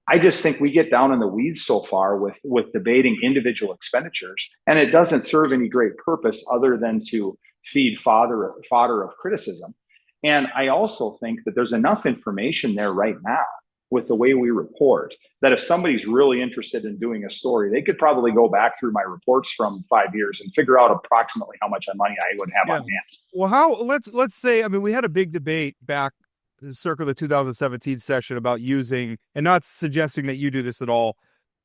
I just think we get down in the weeds so far with debating individual expenditures, and it doesn't serve any great purpose other than to feed fodder of criticism. And I also think that there's enough information there right now with the way we report that if somebody's really interested in doing a story, they could probably go back through my reports from 5 years and figure out approximately how much money I would have on hand. Well, let's say, I mean, we had a big debate back circa the 2017 session about using, and not suggesting that you do this at all,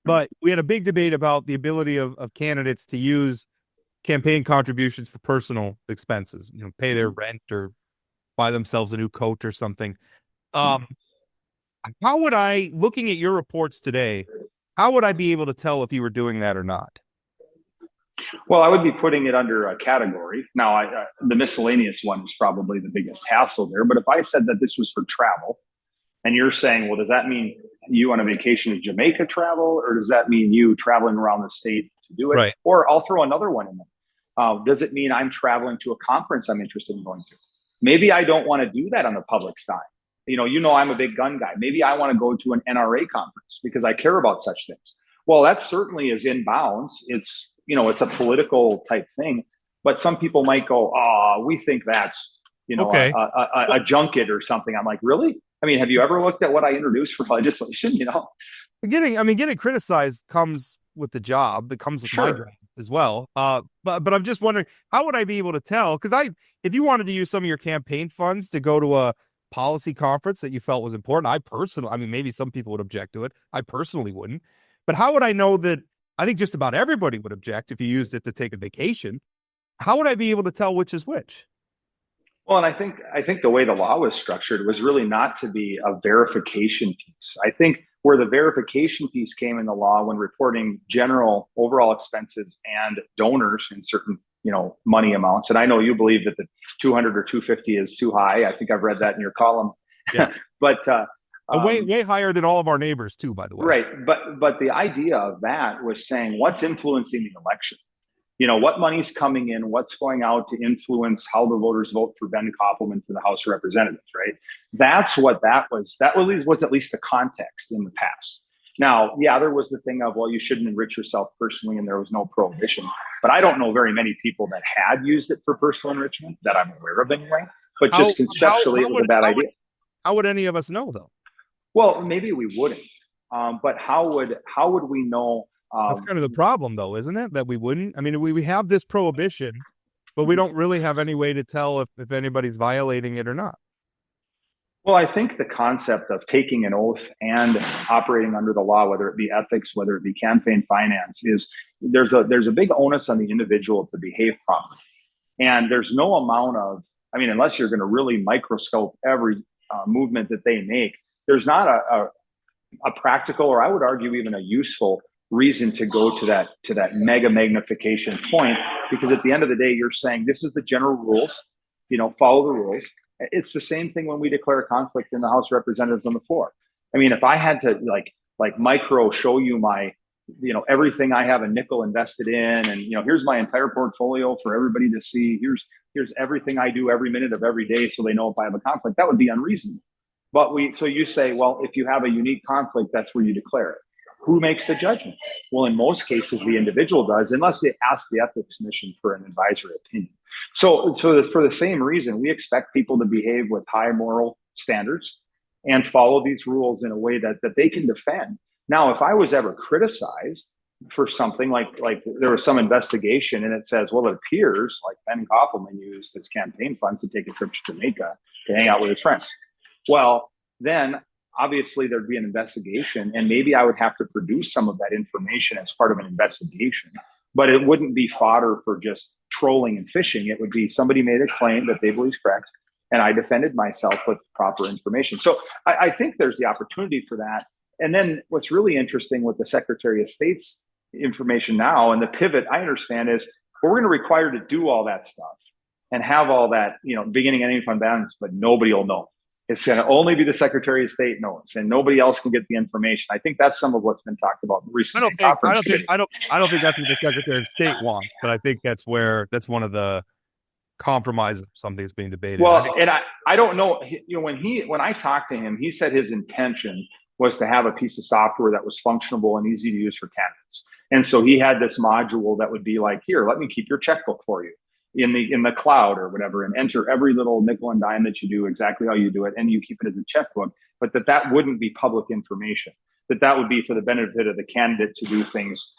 but we had a big debate about the ability of candidates to use campaign contributions for personal expenses, pay their rent or buy themselves a new coat or something. How would I, looking at your reports today, how would I be able to tell if you were doing that or not? Well, I would be putting it under a category. Now, the miscellaneous one is probably the biggest hassle there. But if I said that this was for travel, and you're saying, well, does that mean you on a vacation to Jamaica travel, or does that mean you traveling around the state to do it? Right. Or I'll throw another one in there. Does it mean I'm traveling to a conference I'm interested in going to? Maybe I don't want to do that on the public side. I'm a big gun guy. Maybe I want to go to an NRA conference because I care about such things. Well, that certainly is in bounds. It's a political type thing, but some people might go, "Oh, we think that's okay. a junket or something." I'm like, really? I mean, have you ever looked at what I introduced for legislation? Getting criticized comes with the job. It comes with my job as well. But I'm just wondering, how would I be able to tell? Because if you wanted to use some of your campaign funds to go to a policy conference that you felt was important, maybe some people would object to it. I personally wouldn't. But how would I know that? I think just about everybody would object if you used it to take a vacation. How would I be able to tell which is which? Well, and I think the way the law was structured was really not to be a verification piece. I think where the verification piece came in the law when reporting general overall expenses and donors in certain, money amounts. And I know you believe that the 200 or 250 is too high. I think I've read that in your column. Yeah. But way higher than all of our neighbors too, by the way. Right. But the idea of that was saying what's influencing the election. What money's coming in, what's going out to influence how the voters vote for Ben Koppelman for the House of Representatives, right? That's what that was. That was at least the context in the past. Now, yeah, there was the thing of, well, you shouldn't enrich yourself personally, and there was no prohibition. But I don't know very many people that had used it for personal enrichment that I'm aware of anyway. But just conceptually, it was a bad idea. How would any of us know, though? Well, maybe we wouldn't. But how would we know? That's kind of the problem, though, isn't it? That we wouldn't. I mean, we have this prohibition, but we don't really have any way to tell if anybody's violating it or not. Well, I think the concept of taking an oath and operating under the law, whether it be ethics, whether it be campaign finance, is there's a big onus on the individual to behave properly. And there's no amount of, unless you're going to really microscope every movement that they make, there's not a practical, or I would argue even a useful reason to go to that mega magnification point, because at the end of the day, you're saying this is the general rules, follow the rules. It's the same thing when we declare a conflict in the House of Representatives on the floor. If I had to like micro show you my, everything I have a nickel invested in, and here's my entire portfolio for everybody to see. Here's everything I do every minute of every day, so they know if I have a conflict. That would be unreasonable. But so you say, well, if you have a unique conflict, that's where you declare it. Who makes the judgment? Well, in most cases, the individual does, unless they ask the ethics commission for an advisory opinion. So for the same reason, we expect people to behave with high moral standards and follow these rules in a way that they can defend. Now, if I was ever criticized for something like there was some investigation and it says, well, it appears like Ben Koppelman used his campaign funds to take a trip to Jamaica to hang out with his friends. Well, then obviously there'd be an investigation, and maybe I would have to produce some of that information as part of an investigation, but it wouldn't be fodder for just trolling and fishing. It would be somebody made a claim that they believe is correct, and I defended myself with proper information. So I think there's the opportunity for that. And then what's really interesting with the Secretary of State's information now, and the pivot I understand is we're going to require to do all that stuff and have all that, beginning and ending fund balance, but nobody will know. It's going to only be the Secretary of State knows, and nobody else can get the information. I think that's some of what's been talked about recently. I don't think that's what the Secretary of State wants, but I think that's one of the compromises. Something's being debated. Well, I don't know. When I talked to him, he said his intention was to have a piece of software that was functional and easy to use for candidates. And so he had this module that would be like, here, let me keep your checkbook for you in the cloud or whatever, and enter every little nickel and dime that you do exactly how you do it, and you keep it as a checkbook, but that wouldn't be public information, that would be for the benefit of the candidate to do things,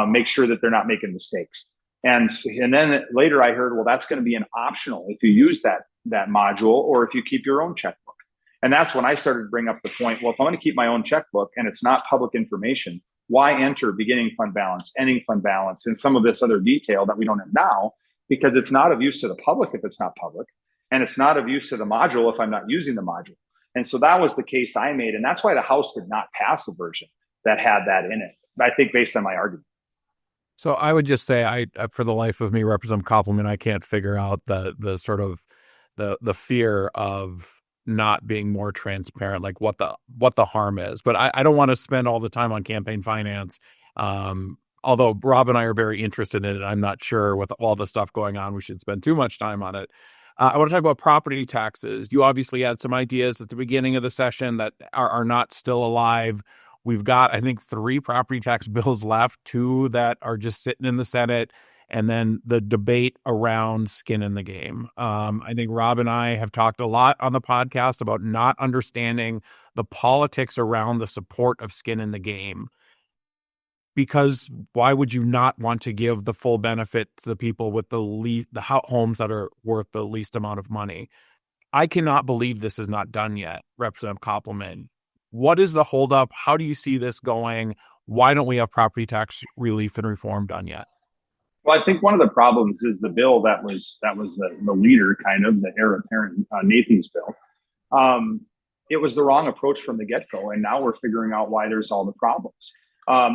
make sure that they're not making mistakes. And then later I heard, well, that's going to be an optional if you use that module, or if you keep your own checkbook. And that's when I started to bring up the point, well, if I'm going to keep my own checkbook and it's not public information, Why enter beginning fund balance, ending fund balance, and some of this other detail that we don't have now? Because it's not of use to the public if it's not public, and it's not of use to the module if I'm not using the module. And so that was the case I made, and that's why the House did not pass a version that had that in it, I think, based on my argument. So I would just say, I, for the life of me, Representative Koppelman, I can't figure out the sort of the fear of not being more transparent, like what the harm is. But I don't want to spend all the time on campaign finance. Although Rob and I are very interested in it, I'm not sure with all the stuff going on, we should spend too much time on it. I want to talk about property taxes. You obviously had some ideas at the beginning of the session that are not still alive. We've got, I think, 3 property tax bills left, 2 that are just sitting in the Senate, and then the debate around skin in the game. I think Rob and I have talked a lot on the podcast about not understanding the politics around the support of skin in the game. Because why would you not want to give the full benefit to the people with the homes that are worth the least amount of money? I cannot believe this is not done yet, Representative Koppelman. What is the holdup? How do you see this going? Why don't we have property tax relief and reform done yet? Well, I think one of the problems is the bill that was the leader, kind of the heir apparent, Nathan's bill. It was the wrong approach from the get-go, and now we're figuring out why there's all the problems.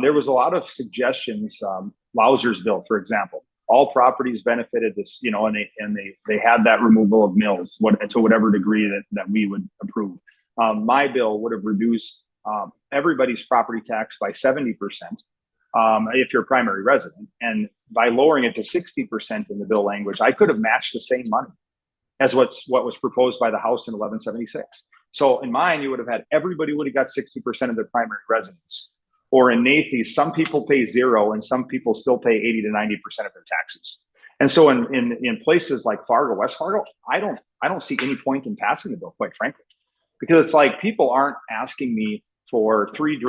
There was a lot of suggestions. Lauser's bill, for example, all properties benefited this, and they had that removal of mills to whatever degree that we would approve. My bill would have reduced everybody's property tax by 70% if you're a primary resident, and by lowering it to 60% in the bill language, I could have matched the same money as what was proposed by the House in 1176. So in mine, you would have had everybody would have got 60% of their primary residence. Or in Nathan's, some people pay 0 and some people still pay 80 to 90% of their taxes. And so in places like Fargo, West Fargo, I don't see any point in passing the bill, quite frankly, because it's like people aren't asking me for 3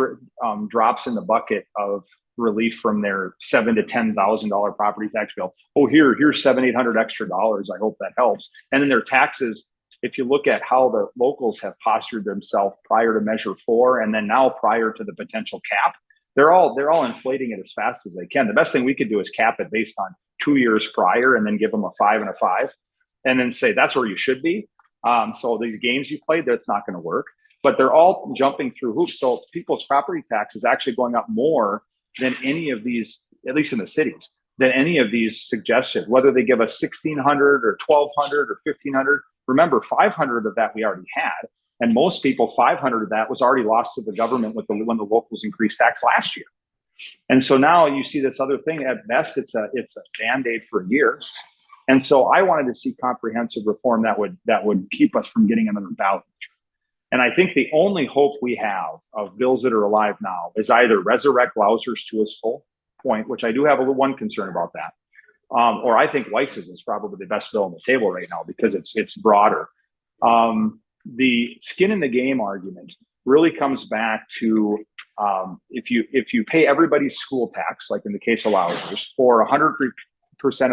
drops in the bucket of relief from their $7,000 to $10,000 property tax bill. Oh, here's $700-800 extra dollars. I hope that helps. And then their taxes. If you look at how the locals have postured themselves prior to Measure 4 and then now prior to the potential cap, they're all inflating it as fast as they can. The best thing we could do is cap it based on 2 years prior and then give them a 5 and a 5 and then say that's where you should be. So these games you played, that's not going to work. But they're all jumping through hoops. So people's property tax is actually going up more than any of these, at least in the cities, than any of these suggestions, whether they give us $1,600 or $1,200 or $1,500. Remember, 500 of that we already had, and most people, 500 of that was already lost to the government when the locals increased tax last year. And so now you see this other thing. At best, it's a Band-Aid for a year. And so I wanted to see comprehensive reform that would keep us from getting another ballot. And I think the only hope we have of bills that are alive now is either resurrect Lauser's to its full point, which I do have one concern about that. Or I think Weiss's is probably the best bill on the table right now because it's broader. The skin in the game argument really comes back to if you pay everybody's school tax, like in the case of Lauser's, or 100%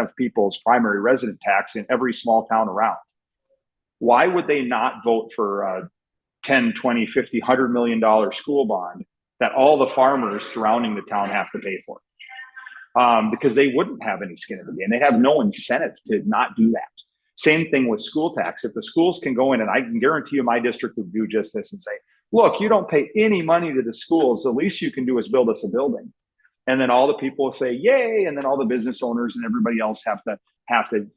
of people's primary resident tax in every small town around, why would they not vote for a 10, 20, 50, $100 million school bond that all the farmers surrounding the town have to pay for? Because they wouldn't have any skin in the game. They have no incentive to not do that. Same thing with school tax. If the schools can go in, and I can guarantee you my district would do just this and say, look, you don't pay any money to the schools. The least you can do is build us a building. And then all the people will say, yay. And then all the business owners and everybody else have to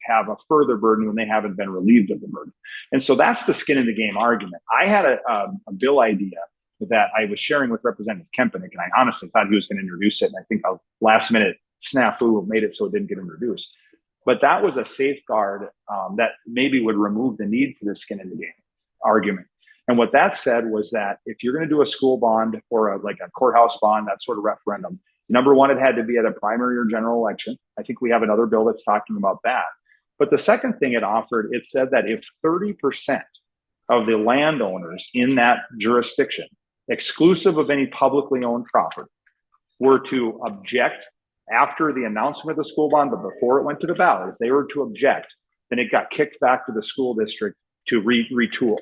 have a further burden when they haven't been relieved of the burden. And so that's the skin in the game argument. I had a bill idea that I was sharing with Representative Kempenick, and I honestly thought he was going to introduce it. And I think a last minute snafu made it so it didn't get introduced. But that was a safeguard that maybe would remove the need for the skin in the game argument. And what that said was that if you're going to do a school bond or like a courthouse bond, that sort of referendum, number one, it had to be at a primary or general election. I think we have another bill that's talking about that. But the second thing it offered, it said that if 30% of the landowners in that jurisdiction, exclusive of any publicly owned property, were to object after the announcement of the school bond, but before it went to the ballot, if they were to object, then it got kicked back to the school district to retool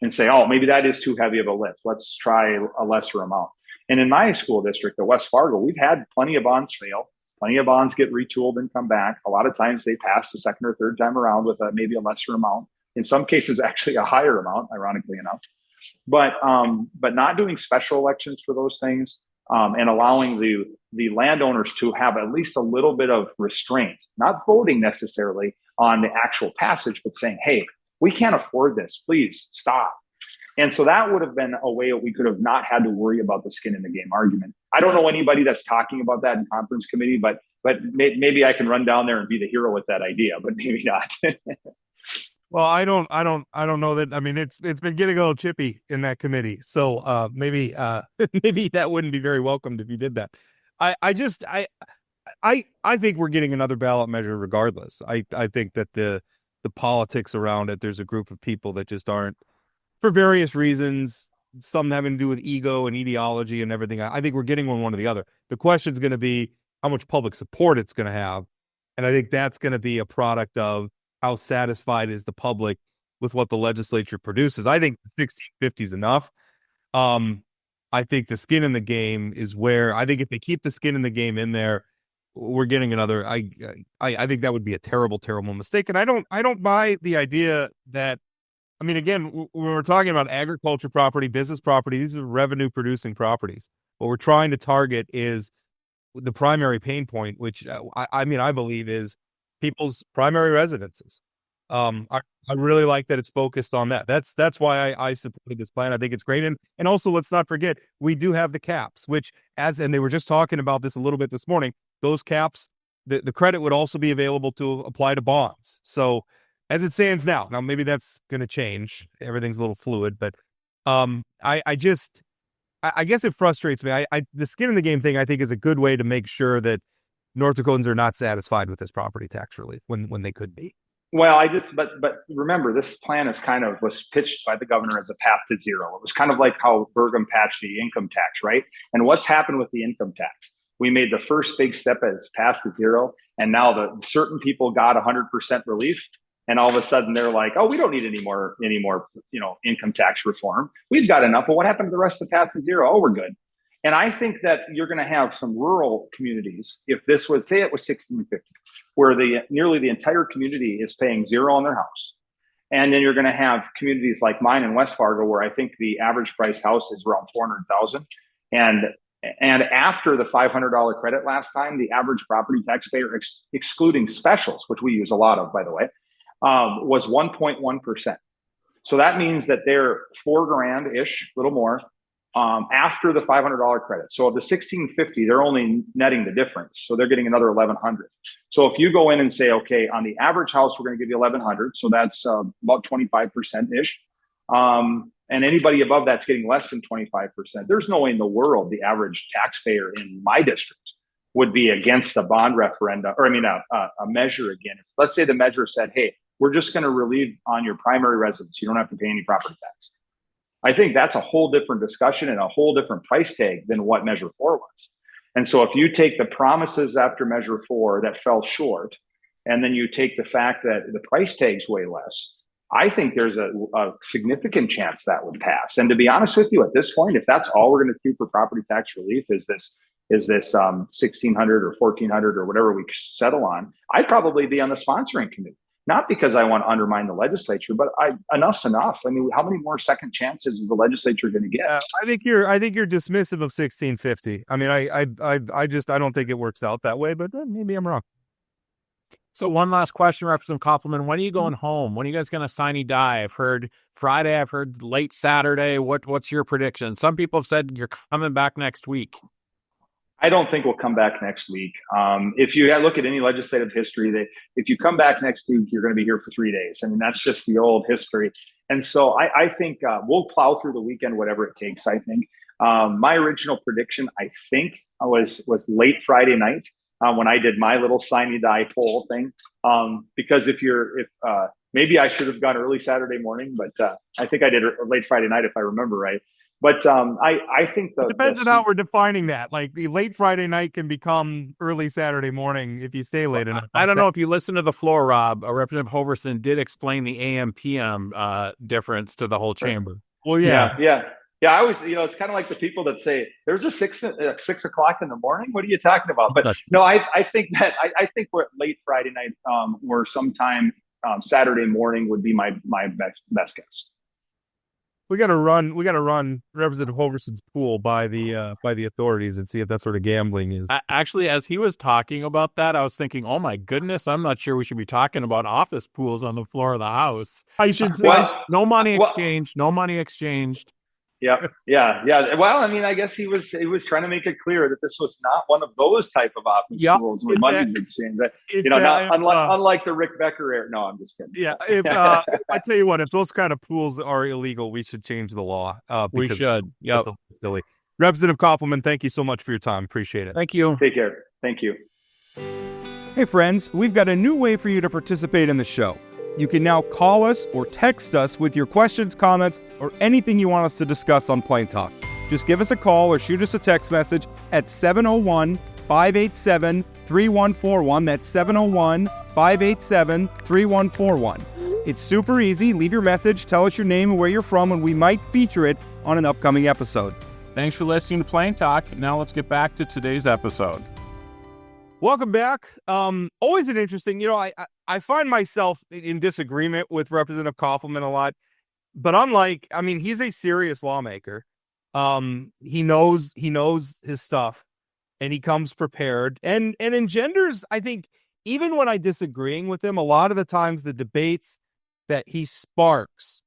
and say, oh, maybe that is too heavy of a lift. Let's try a lesser amount. And in my school district, the West Fargo, we've had plenty of bonds fail, plenty of bonds get retooled and come back. A lot of times they pass the second or third time around with maybe a lesser amount. In some cases, actually a higher amount, ironically enough. But not doing special elections for those things, and allowing the landowners to have at least a little bit of restraint, not voting necessarily on the actual passage, but saying, hey, we can't afford this, please stop. And so that would have been a way we could have not had to worry about the skin in the game argument. I don't know anybody that's talking about that in conference committee, but maybe I can run down there and be the hero with that idea, but maybe not. Well, I don't know that. I mean, it's been getting a little chippy in that committee, so maybe that wouldn't be very welcomed if you did that. I think we're getting another ballot measure regardless. I think that the politics around it, there's a group of people that just aren't, for various reasons, some having to do with ego and ideology and everything. I think we're getting one or the other. The question is going to be how much public support it's going to have, and I think that's going to be a product of how satisfied is the public with what the legislature produces. I think 1650 is enough. I think the skin in the game is where I think if they keep the skin in the game in there, we're getting another. I think that would be a terrible, terrible mistake. And I don't buy the idea that. I mean, again, when we're talking about agriculture property, business property, these are revenue producing properties. What we're trying to target is the primary pain point, which I believe is people's primary residences. I really like that it's focused on that. That's why I supported this plan. I think it's great. And also, let's not forget, we do have the caps, which and they were just talking about this a little bit this morning, those caps, the credit would also be available to apply to bonds. So as it stands now maybe that's going to change. Everything's a little fluid, but I guess it frustrates me. The skin in the game thing, I think, is a good way to make sure that North Dakotans are not satisfied with this property tax relief when they could be. Well, but remember, this plan was pitched by the governor as a path to zero. It was kind of like how Burgum patched the income tax, right? And what's happened with the income tax? We made the first big step as path to zero, and now certain people got 100% relief. And all of a sudden they're like, oh, we don't need any more, income tax reform. We've got enough. Well, what happened to the rest of the path to zero? Oh, we're good. And I think that you're going to have some rural communities, if this was, say it was 1650, where nearly the entire community is paying zero on their house. And then you're going to have communities like mine in West Fargo, where I think the average price house is around $400,000. And after the $500 credit last time, the average property taxpayer, excluding specials, which we use a lot of, by the way, was 1.1%. So that means that they're $4,000-ish, a little more, after the $500 credit. So of the 1650, they're only netting the difference. So they're getting another 1,100. So if you go in and say, okay, on the average house, we're going to give you 1,100. So that's about 25%-ish. And anybody above that's getting less than 25%. There's no way in the world the average taxpayer in my district would be against a bond referendum, or a measure again. If, let's say the measure said, hey, we're just going to relieve on your primary residence. You don't have to pay any property tax. I think that's a whole different discussion and a whole different price tag than what Measure 4 was. And so if you take the promises after Measure 4 that fell short, and then you take the fact that the price tag's way less, I think there's a significant chance that would pass. And to be honest with you, at this point, if that's all we're going to do for property tax relief is this 1,600 or 1,400 or whatever we settle on, I'd probably be on the sponsoring committee. Not because I want to undermine the legislature, but enough's enough. I mean, how many more second chances is the legislature going to get? I think you're dismissive of 1650. I mean, I don't think it works out that way, but maybe I'm wrong. So one last question, Representative Koppelman. When are you going home? When are you guys going to sine die? I've heard Friday. I've heard late Saturday. What's your prediction? Some people have said you're coming back next week. I don't think we'll come back next week. If you look at any legislative history, if you come back next week, you're going to be here for 3 days. I mean, that's just the old history. And so I think we'll plow through the weekend, whatever it takes, I think. My original prediction, I think, was late Friday night when I did my little sine die poll thing. Because if maybe I should have gone early Saturday morning, but I think I did late Friday night, if I remember right. But I think it depends on how we're defining that. Like the late Friday night can become early Saturday morning if you stay late enough. I don't know if you listen to the floor, Rob. Representative Hoverson did explain the AM/PM difference to the whole chamber. Well, yeah. Yeah, I always, it's kind of like the people that say there's a 6 o'clock in the morning. What are you talking about? But no, I think that I think we're at late Friday night, or sometime Saturday morning would be my best guess. We got to run Representative Hogerson's pool by the authorities and see if that sort of gambling is. Actually, as he was talking about that, I was thinking, oh my goodness, I'm not sure we should be talking about office pools on the floor of the House. I should say no money exchanged. No money exchanged. Yeah. Well, I mean, I guess he was trying to make it clear that this was not one of those type of office tools where money's exchanged. Unlike the Rick Becker era. No, I'm just kidding. Yeah, I tell you what, if those kind of pools are illegal, we should change the law. We should. Yeah, silly. Representative Koppelman, thank you so much for your time. Appreciate it. Thank you. Take care. Thank you. Hey, friends, we've got a new way for you to participate in the show. You can now call us or text us with your questions, comments, or anything you want us to discuss on Plain Talk. Just give us a call or shoot us a text message at 701-587-3141. That's 701-587-3141. It's super easy. Leave your message, tell us your name and where you're from, and we might feature it on an upcoming episode. Thanks for listening to Plain Talk. Now let's get back to today's episode. Welcome back. Always an interesting, I find myself in disagreement with Representative Koppelman a lot, but he's a serious lawmaker. He knows his stuff and he comes prepared and engenders, I think, even when I disagreeing with him, a lot of the times the debates that he sparks,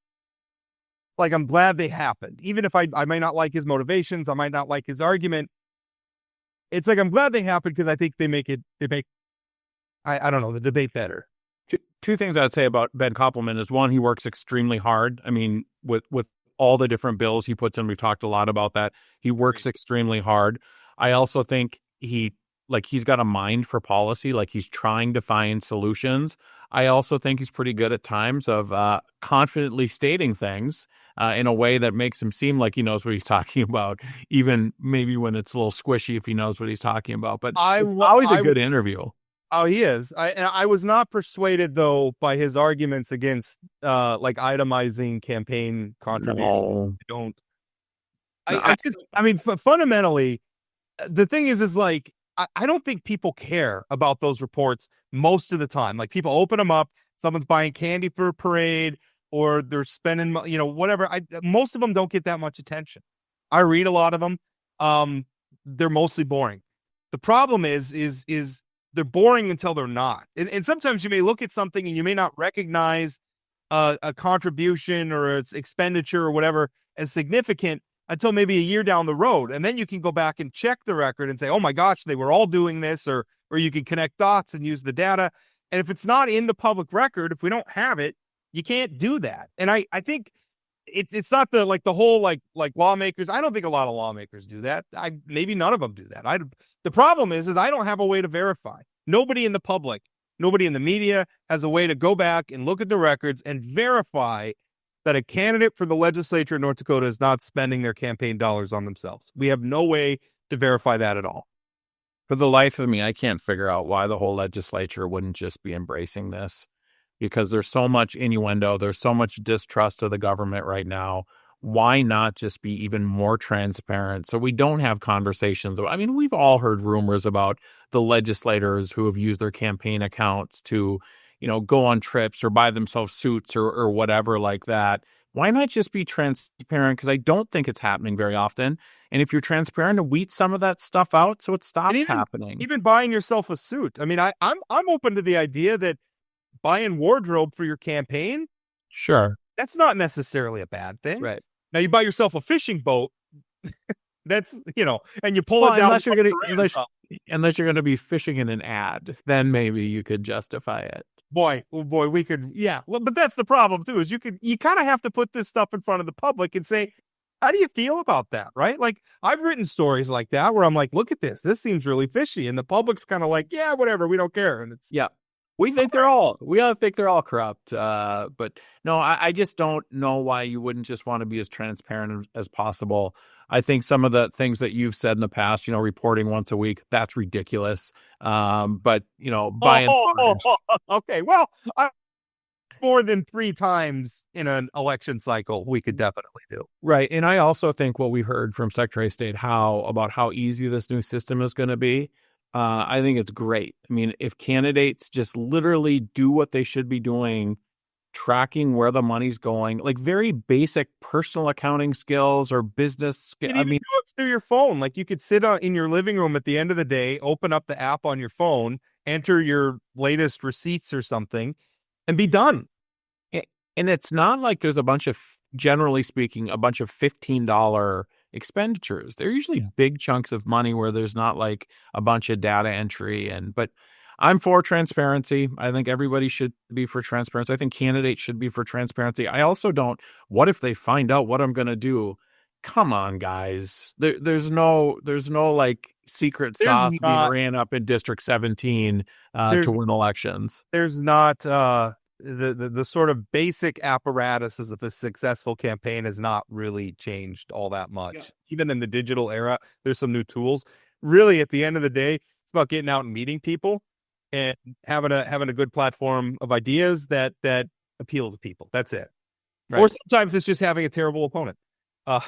like I'm glad they happened. Even if I might not like his motivations, I might not like his argument. It's like, I'm glad they happened because I think they make the debate better. Two things I'd say about Ben Koppelman is, one, he works extremely hard. I mean, with all the different bills he puts in, we've talked a lot about that. He works extremely hard. I also think he's got a mind for policy, like he's trying to find solutions. I also think he's pretty good at times of confidently stating things in a way that makes him seem like he knows what he's talking about, even maybe when it's a little squishy if he knows what he's talking about. But it's always a good interview. Oh, he is. I was not persuaded, though, by his arguments against itemizing campaign contributions. No. Fundamentally, the thing is like, I don't think people care about those reports most of the time. Like, people open them up, someone's buying candy for a parade, or they're spending, whatever. Most of them don't get that much attention. I read a lot of them. They're mostly boring. The problem is they're boring until they're not. And sometimes you may look at something and you may not recognize a contribution or its expenditure or whatever as significant until maybe a year down the road. And then you can go back and check the record and say, oh my gosh, they were all doing this, or you can connect dots and use the data. And if it's not in the public record, if we don't have it, you can't do that. And I think it's not the whole lawmakers. I don't think a lot of lawmakers do that. Maybe none of them do that. The problem is I don't have a way to verify. Nobody in the public, nobody in the media has a way to go back and look at the records and verify that a candidate for the legislature in North Dakota is not spending their campaign dollars on themselves. We have no way to verify that at all. For the life of me, I can't figure out why the whole legislature wouldn't just be embracing this, because there's so much innuendo. There's so much distrust of the government right now. Why not just be even more transparent so we don't have conversations? I mean, we've all heard rumors about the legislators who have used their campaign accounts to, go on trips or buy themselves suits or whatever like that. Why not just be transparent? Because I don't think it's happening very often. And if you're transparent, to weed some of that stuff out so it stops happening. Even buying yourself a suit. I mean, I'm open to the idea that buying wardrobe for your campaign, sure, that's not necessarily a bad thing. Right. Now, you buy yourself a fishing boat, that's, and you pull it down. Unless you're going to be fishing in an ad, then maybe you could justify it. Boy, we could, yeah. Well, but that's the problem too, is you kind of have to put this stuff in front of the public and say, how do you feel about that? Right? Like, I've written stories like that where I'm like, look at this seems really fishy. And the public's kind of like, yeah, whatever, we don't care. And it's, yeah. We all think they're all corrupt. But no, I just don't know why you wouldn't just want to be as transparent as possible. I think some of the things that you've said in the past, reporting once a week, that's ridiculous. But, by and large. Okay. Well, more than 3 times in an election cycle, we could definitely do. Right. And I also think what we heard from Secretary of State Howe about how easy this new system is going to be, I think it's great. I mean, if candidates just literally do what they should be doing, tracking where the money's going, like very basic personal accounting skills or business skills. I mean, do it through your phone. Like you could sit in your living room at the end of the day, open up the app on your phone, enter your latest receipts or something, and be done. And it's not like there's a bunch of, generally speaking, a bunch of $15 expenditures. They're usually big chunks of money where there's not like a bunch of data entry. But I'm for transparency. I think everybody should be for transparency. I think candidates should be for transparency. I also don't, what if they find out what I'm going to do? Come on, guys. There's no like secret sauce being ran up in District 17 to win elections. There's not the sort of basic apparatus of a successful campaign has not really changed all that much. Yeah. Even in the digital era, there's some new tools. Really, at the end of the day, it's about getting out and meeting people and having a good platform of ideas that appeal to people. That's it. Right. Or sometimes it's just having a terrible opponent.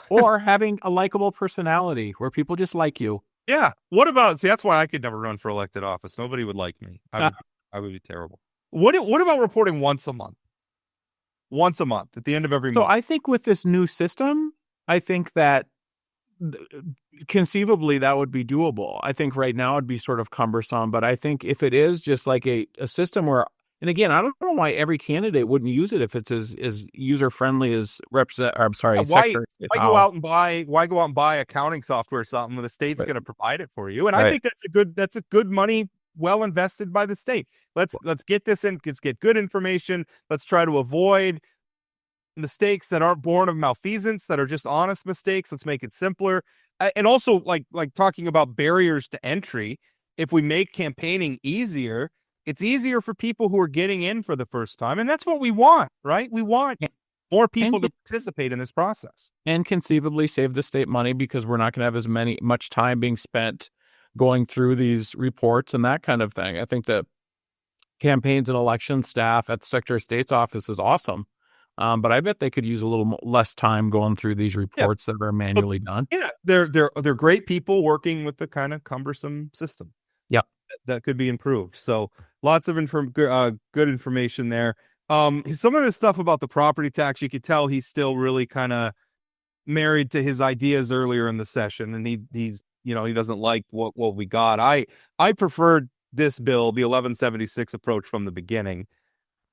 Or having a likable personality where people just like you. Yeah. What about, that's why I could never run for elected office. Nobody would like me. I would be terrible. What about reporting once a month? Once a month at the end of every month. So I think with this new system, I think that conceivably that would be doable. I think right now it'd be sort of cumbersome, but I think if it is just like a system where, and again, I don't know why every candidate wouldn't use it if it's as user friendly as why go out and buy accounting software or something when the state's going to provide it for you? And I think that's a good money well invested by the state. Let's get this in. Let's get good information. Let's try to avoid mistakes that aren't born of malfeasance, that are just honest mistakes. Let's make it simpler. And also like talking about barriers to entry. If we make campaigning easier, it's easier for people who are getting in for the first time. And that's what we want, right? We want more people to participate in this process. And conceivably save the state money because we're not going to have much time being spent going through these reports and that kind of thing. I think that campaigns and election staff at the Secretary of State's office is awesome. But I bet they could use a little less time going through these reports that are manually done. Yeah, they're great people working with the kind of cumbersome system. Yeah, that could be improved. So lots of good information there. Some of his stuff about the property tax, you could tell he's still really kind of married to his ideas earlier in the session, and he's he doesn't like what we got. I preferred this bill, the 1176 approach from the beginning.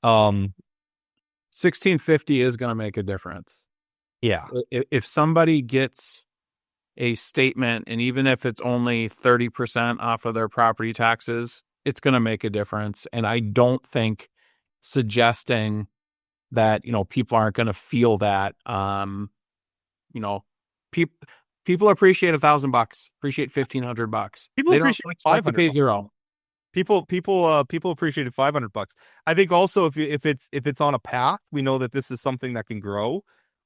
1650 is going to make a difference. Yeah. If somebody gets a statement, and even if it's only 30% off of their property taxes, it's going to make a difference. And I don't think suggesting that, people aren't going to feel that, people appreciate $1,000, appreciate $1,500. People appreciate $500. People appreciated $500. I think also if it's on a path, we know that this is something that can grow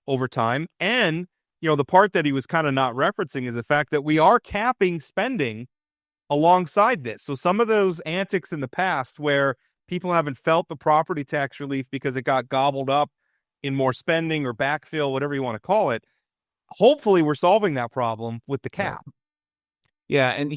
over time. And the part that he was kind of not referencing is the fact that we are capping spending alongside this. So some of those antics in the past where people haven't felt the property tax relief because it got gobbled up in more spending or backfill, whatever you want to call it. Hopefully we're solving that problem with the cap. Yeah, and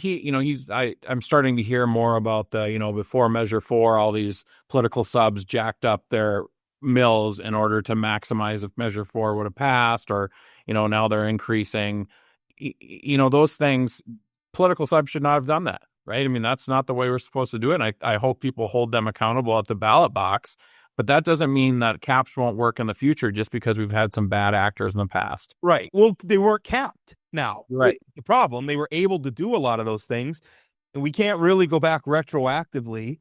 I'm starting to hear more about the, before Measure 4, all these political subs jacked up their mills in order to maximize if Measure 4 would have passed, or, now they're increasing. Those things, political subs should not have done that, right? I mean, that's not the way we're supposed to do it. And I hope people hold them accountable at the ballot box. But that doesn't mean that caps won't work in the future just because we've had some bad actors in the past. Right. Well, they weren't capped now. Right. The problem, they were able to do a lot of those things. And we can't really go back retroactively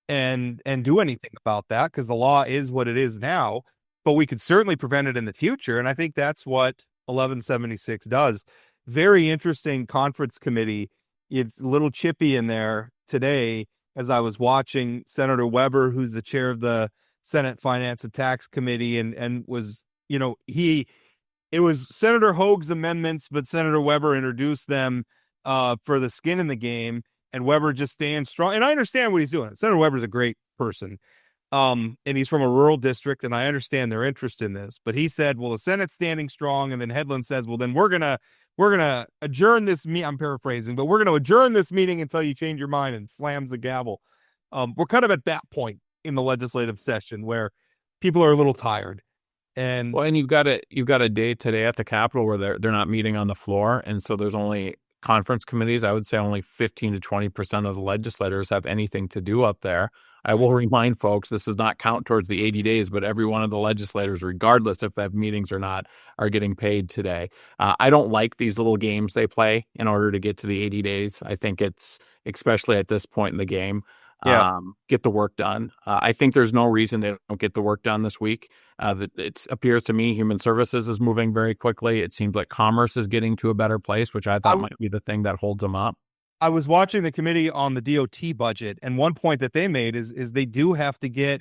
and do anything about that because the law is what it is now. But we could certainly prevent it in the future. And I think that's what 1176 does. Very interesting conference committee. It's a little chippy in there today as I was watching Senator Weber, who's the chair of the Senate Finance and Tax Committee, and was, it was Senator Hogue's amendments, but Senator Weber introduced them for the skin in the game, and Weber just stands strong. And I understand what he's doing. Senator Weber's a great person. And he's from a rural district, and I understand their interest in this. But he said, well, the Senate's standing strong, and then Hedlund says, well, then we're gonna adjourn this meeting. I'm paraphrasing, but we're gonna adjourn this meeting until you change your mind, and slams the gavel. We're kind of at that point in the legislative session where people are a little tired. And you've got a day today at the Capitol where they're not meeting on the floor, and so there's only conference committees. I would say only 15 to 20% of the legislators have anything to do up there. I will remind folks, this does not count towards the 80 days, but every one of the legislators, regardless if they have meetings or not, are getting paid today. I don't like these little games they play in order to get to the 80 days. I think it's, especially at this point in the game, get the work done. I think there's no reason they don't get the work done this week. It appears to me Human Services is moving very quickly. It seems like Commerce is getting to a better place, which I thought might be the thing that holds them up. I was watching the committee on the DOT budget, and one point that they made is they do have to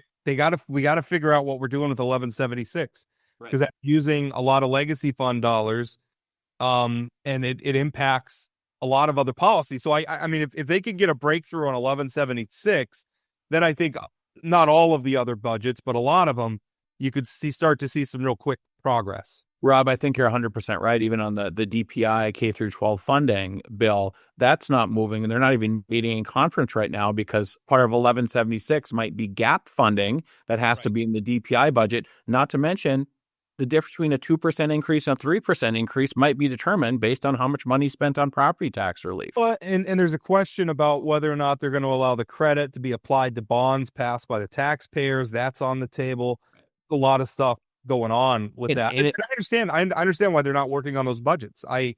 we got to figure out what we're doing with 1176, because that's using a lot of legacy fund dollars, and it impacts a lot of other policies. So I mean, if they could get a breakthrough on 1176, then I think not all of the other budgets, but a lot of them, you could start to see some real quick progress. Rob, I think you're 100% right. Even on the DPI K through 12 funding bill, that's not moving, and they're not even meeting in conference right now because part of 1176 might be gap funding that has to be in the DPI budget. Not to mention, the difference between a 2% increase and a 3% increase might be determined based on how much money spent on property tax relief. Well, and there's a question about whether or not they're going to allow the credit to be applied to bonds passed by the taxpayers. That's on the table. A lot of stuff going on with that. And I understand why they're not working on those budgets. You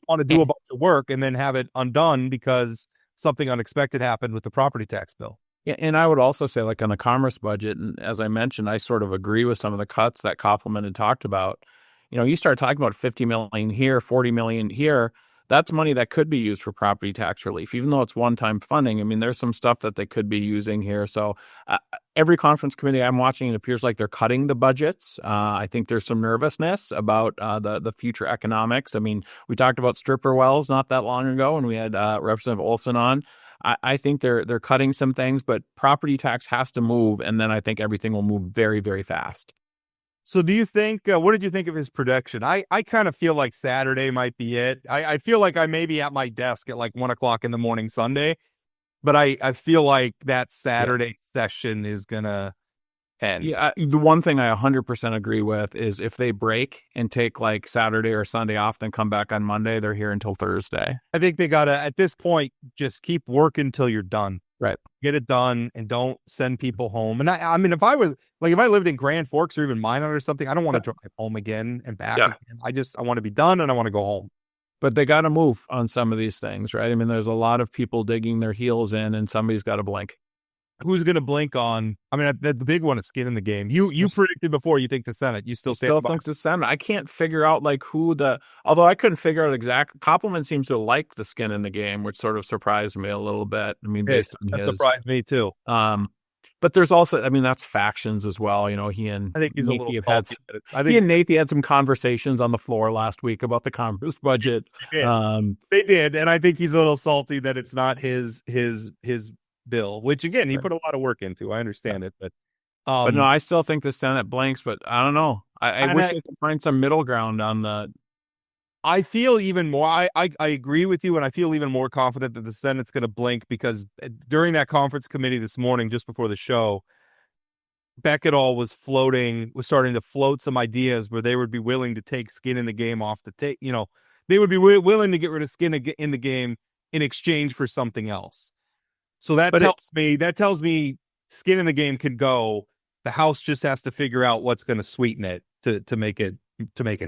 want to do a bunch of work and then have it undone because something unexpected happened with the property tax bill. Yeah, and I would also say, like on the Commerce budget, and as I mentioned, I sort of agree with some of the cuts that Koppelman had talked about. You start talking about 50 million here, 40 million here. That's money that could be used for property tax relief, even though it's one-time funding. I mean, there's some stuff that they could be using here. So every conference committee I'm watching, it appears like they're cutting the budgets. I think there's some nervousness about the future economics. I mean, we talked about stripper wells not that long ago, and we had Representative Olson on. I think they're cutting some things, but property tax has to move, and then I think everything will move very, very fast. So do you think, what did you think of his prediction? I kind of feel like Saturday might be it. I feel like I may be at my desk at like 1 o'clock in the morning Sunday, but I feel like that Saturday session is going to end. Yeah, the one thing I 100% agree with is if they break and take like Saturday or Sunday off, then come back on Monday, they're here until Thursday. I think they got to, at this point, just keep working till you're done. Right. Get it done and don't send people home. And I mean, if I lived in Grand Forks or even Minot or something, I don't want to drive home again and back again. I want to be done and I want to go home. But they got to move on some of these things, right? I mean, there's a lot of people digging their heels in and somebody's got to blink. Who's going to blink on? I mean, the big one is skin in the game. You predicted before you think the Senate. You still think the Senate. I can't figure out like although I couldn't figure out exactly. Koppelman seems to like the skin in the game, which sort of surprised me a little bit. I mean, based on his. That surprised me too. But there's also, I mean, that's factions as well. He and I think he's Nathan a little salty. He and Nathan had some conversations on the floor last week about the Commerce budget. They did, and I think he's a little salty that it's not his bill, which again he put a lot of work into. I understand it, but no, I still think the Senate blanks. But I don't know. I wish they could find some middle ground on the. I feel even more. I agree with you, and I feel even more confident that the Senate's going to blink because during that conference committee this morning, just before the show, Beckedahl was starting to float some ideas where they would be willing to take skin in the game off the tape. They would be willing to get rid of skin in the game in exchange for something else. So that tells me skin in the game could go. The House just has to figure out what's going to sweeten it to make it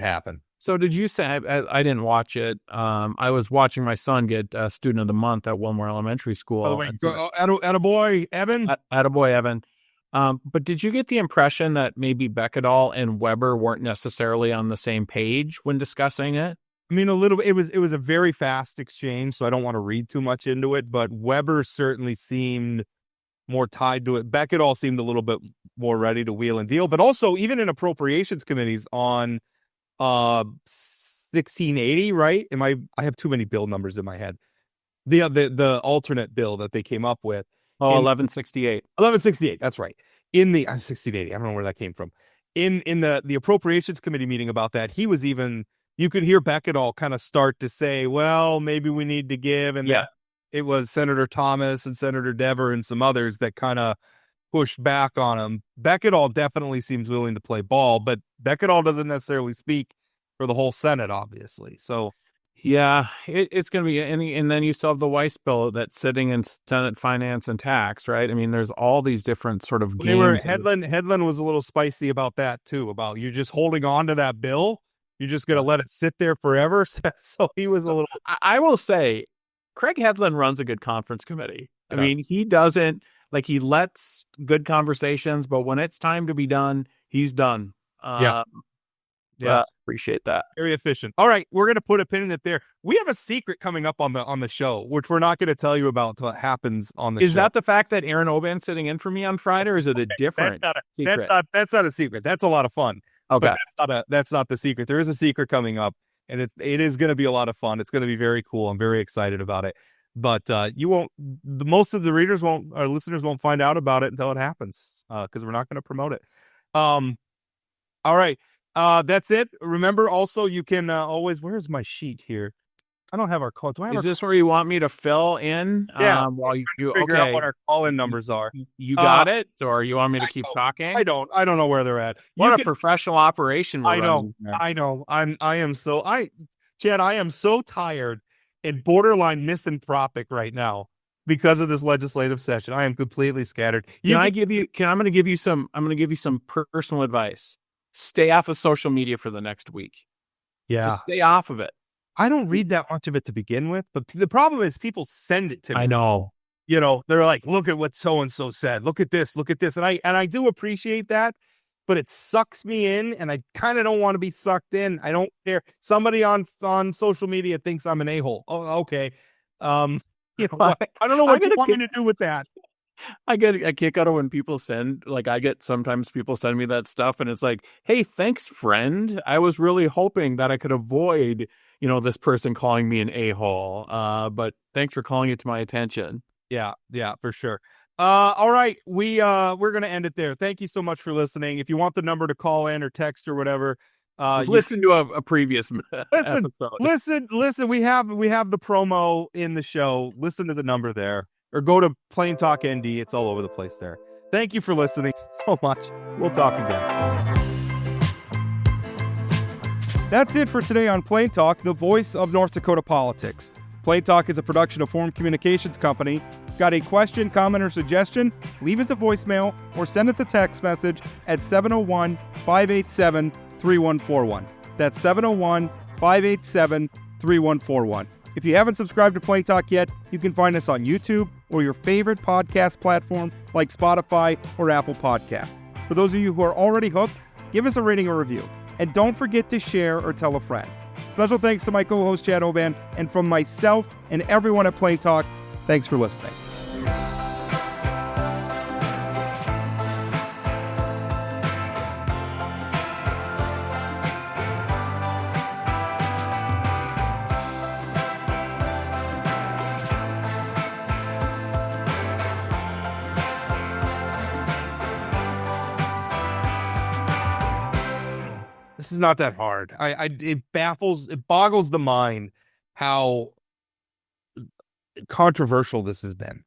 happen. So did you say, I didn't watch it. I was watching my son get Student of the Month at Wilmore Elementary School. By the way, attaboy, Evan. Attaboy, Evan. But did you get the impression that maybe Beckedahl and Weber weren't necessarily on the same page when discussing it? I mean, a little. It was a very fast exchange, so I don't want to read too much into it. But Weber certainly seemed more tied to it. Beckedahl seemed a little bit more ready to wheel and deal. But also, even in appropriations committees on 1680, right? I have too many bill numbers in my head. The alternate bill that they came up with. 1168. 1168. That's right. in the 60 to 80, I don't know where that came from. In the appropriations committee meeting about that, he was even, you could hear Beckett all kind of start to say, well, maybe we need to give. And yeah, it was Senator Thomas and Senator Dever and some others that kind of pushed back on him. Beckett all definitely seems willing to play ball, but Beckett all doesn't necessarily speak for the whole Senate, obviously. So yeah, it's going to be and then you still have the Weiss bill that's sitting in Senate Finance and Tax, right? I mean, there's all these different sort of games. Headland was a little spicy about that too, about you just holding on to that bill. You're just going to let it sit there forever. So he was a little. I will say, Craig Headland runs a good conference committee. I mean, he doesn't, like, he lets good conversations, but when it's time to be done, he's done. Yeah. Appreciate that. Very efficient. All right, we're going to put a pin in it there. We have a secret coming up on the show, which we're not going to tell you about until it happens on the show. Is that the fact that Aaron Oban's sitting in for me on Friday, or is it a different secret? That's not a secret. That's a lot of fun. Okay. But that's not the secret. There is a secret coming up, and it is going to be a lot of fun. It's going to be very cool. I'm very excited about it. But most of the our listeners won't find out about it until it happens, because we're not going to promote it. All right. That's it. Remember, also, you can always, where's my sheet here? I don't have our call. Is this where you want me to fill in? Yeah. While you figure out what our call-in numbers are. You got it? Or you want me to keep talking? I don't know where they're at. What a professional operation we're running. I know. Chad, I am so tired and borderline misanthropic right now because of this legislative session. I am completely scattered. I'm going to give you some personal advice. Stay off of social media for the next week. Yeah. Just stay off of it. I don't read that much of it to begin with, but the problem is people send it to me. I know. They're like, look at what so-and-so said. Look at this. And I do appreciate that, but it sucks me in, and I kind of don't want to be sucked in. I don't care. Somebody on social media thinks I'm an a-hole. Oh, okay. I don't know what you want me to do with that. I get a kick out of when people sometimes people send me that stuff, and it's like, hey, thanks, friend. I was really hoping that I could avoid, this person calling me an a-hole. But thanks for calling it to my attention. Yeah, for sure. All right. We're going to end it there. Thank you so much for listening. If you want the number to call in or text or whatever, listen to a previous episode. Listen. We have the promo in the show. Listen to the number there. Or go to Plain Talk ND. It's all over the place there. Thank you for listening so much. We'll talk again. That's it for today on Plain Talk, the voice of North Dakota politics. Plain Talk is a production of Forum Communications Company. Got a question, comment, or suggestion? Leave us a voicemail or send us a text message at 701-587-3141. That's 701-587-3141. If you haven't subscribed to Plain Talk yet, you can find us on YouTube or your favorite podcast platform like Spotify or Apple Podcasts. For those of you who are already hooked, give us a rating or review. And don't forget to share or tell a friend. Special thanks to my co-host Chad Oban, and from myself and everyone at Plain Talk, thanks for listening. This is not that hard. It boggles the mind how controversial this has been.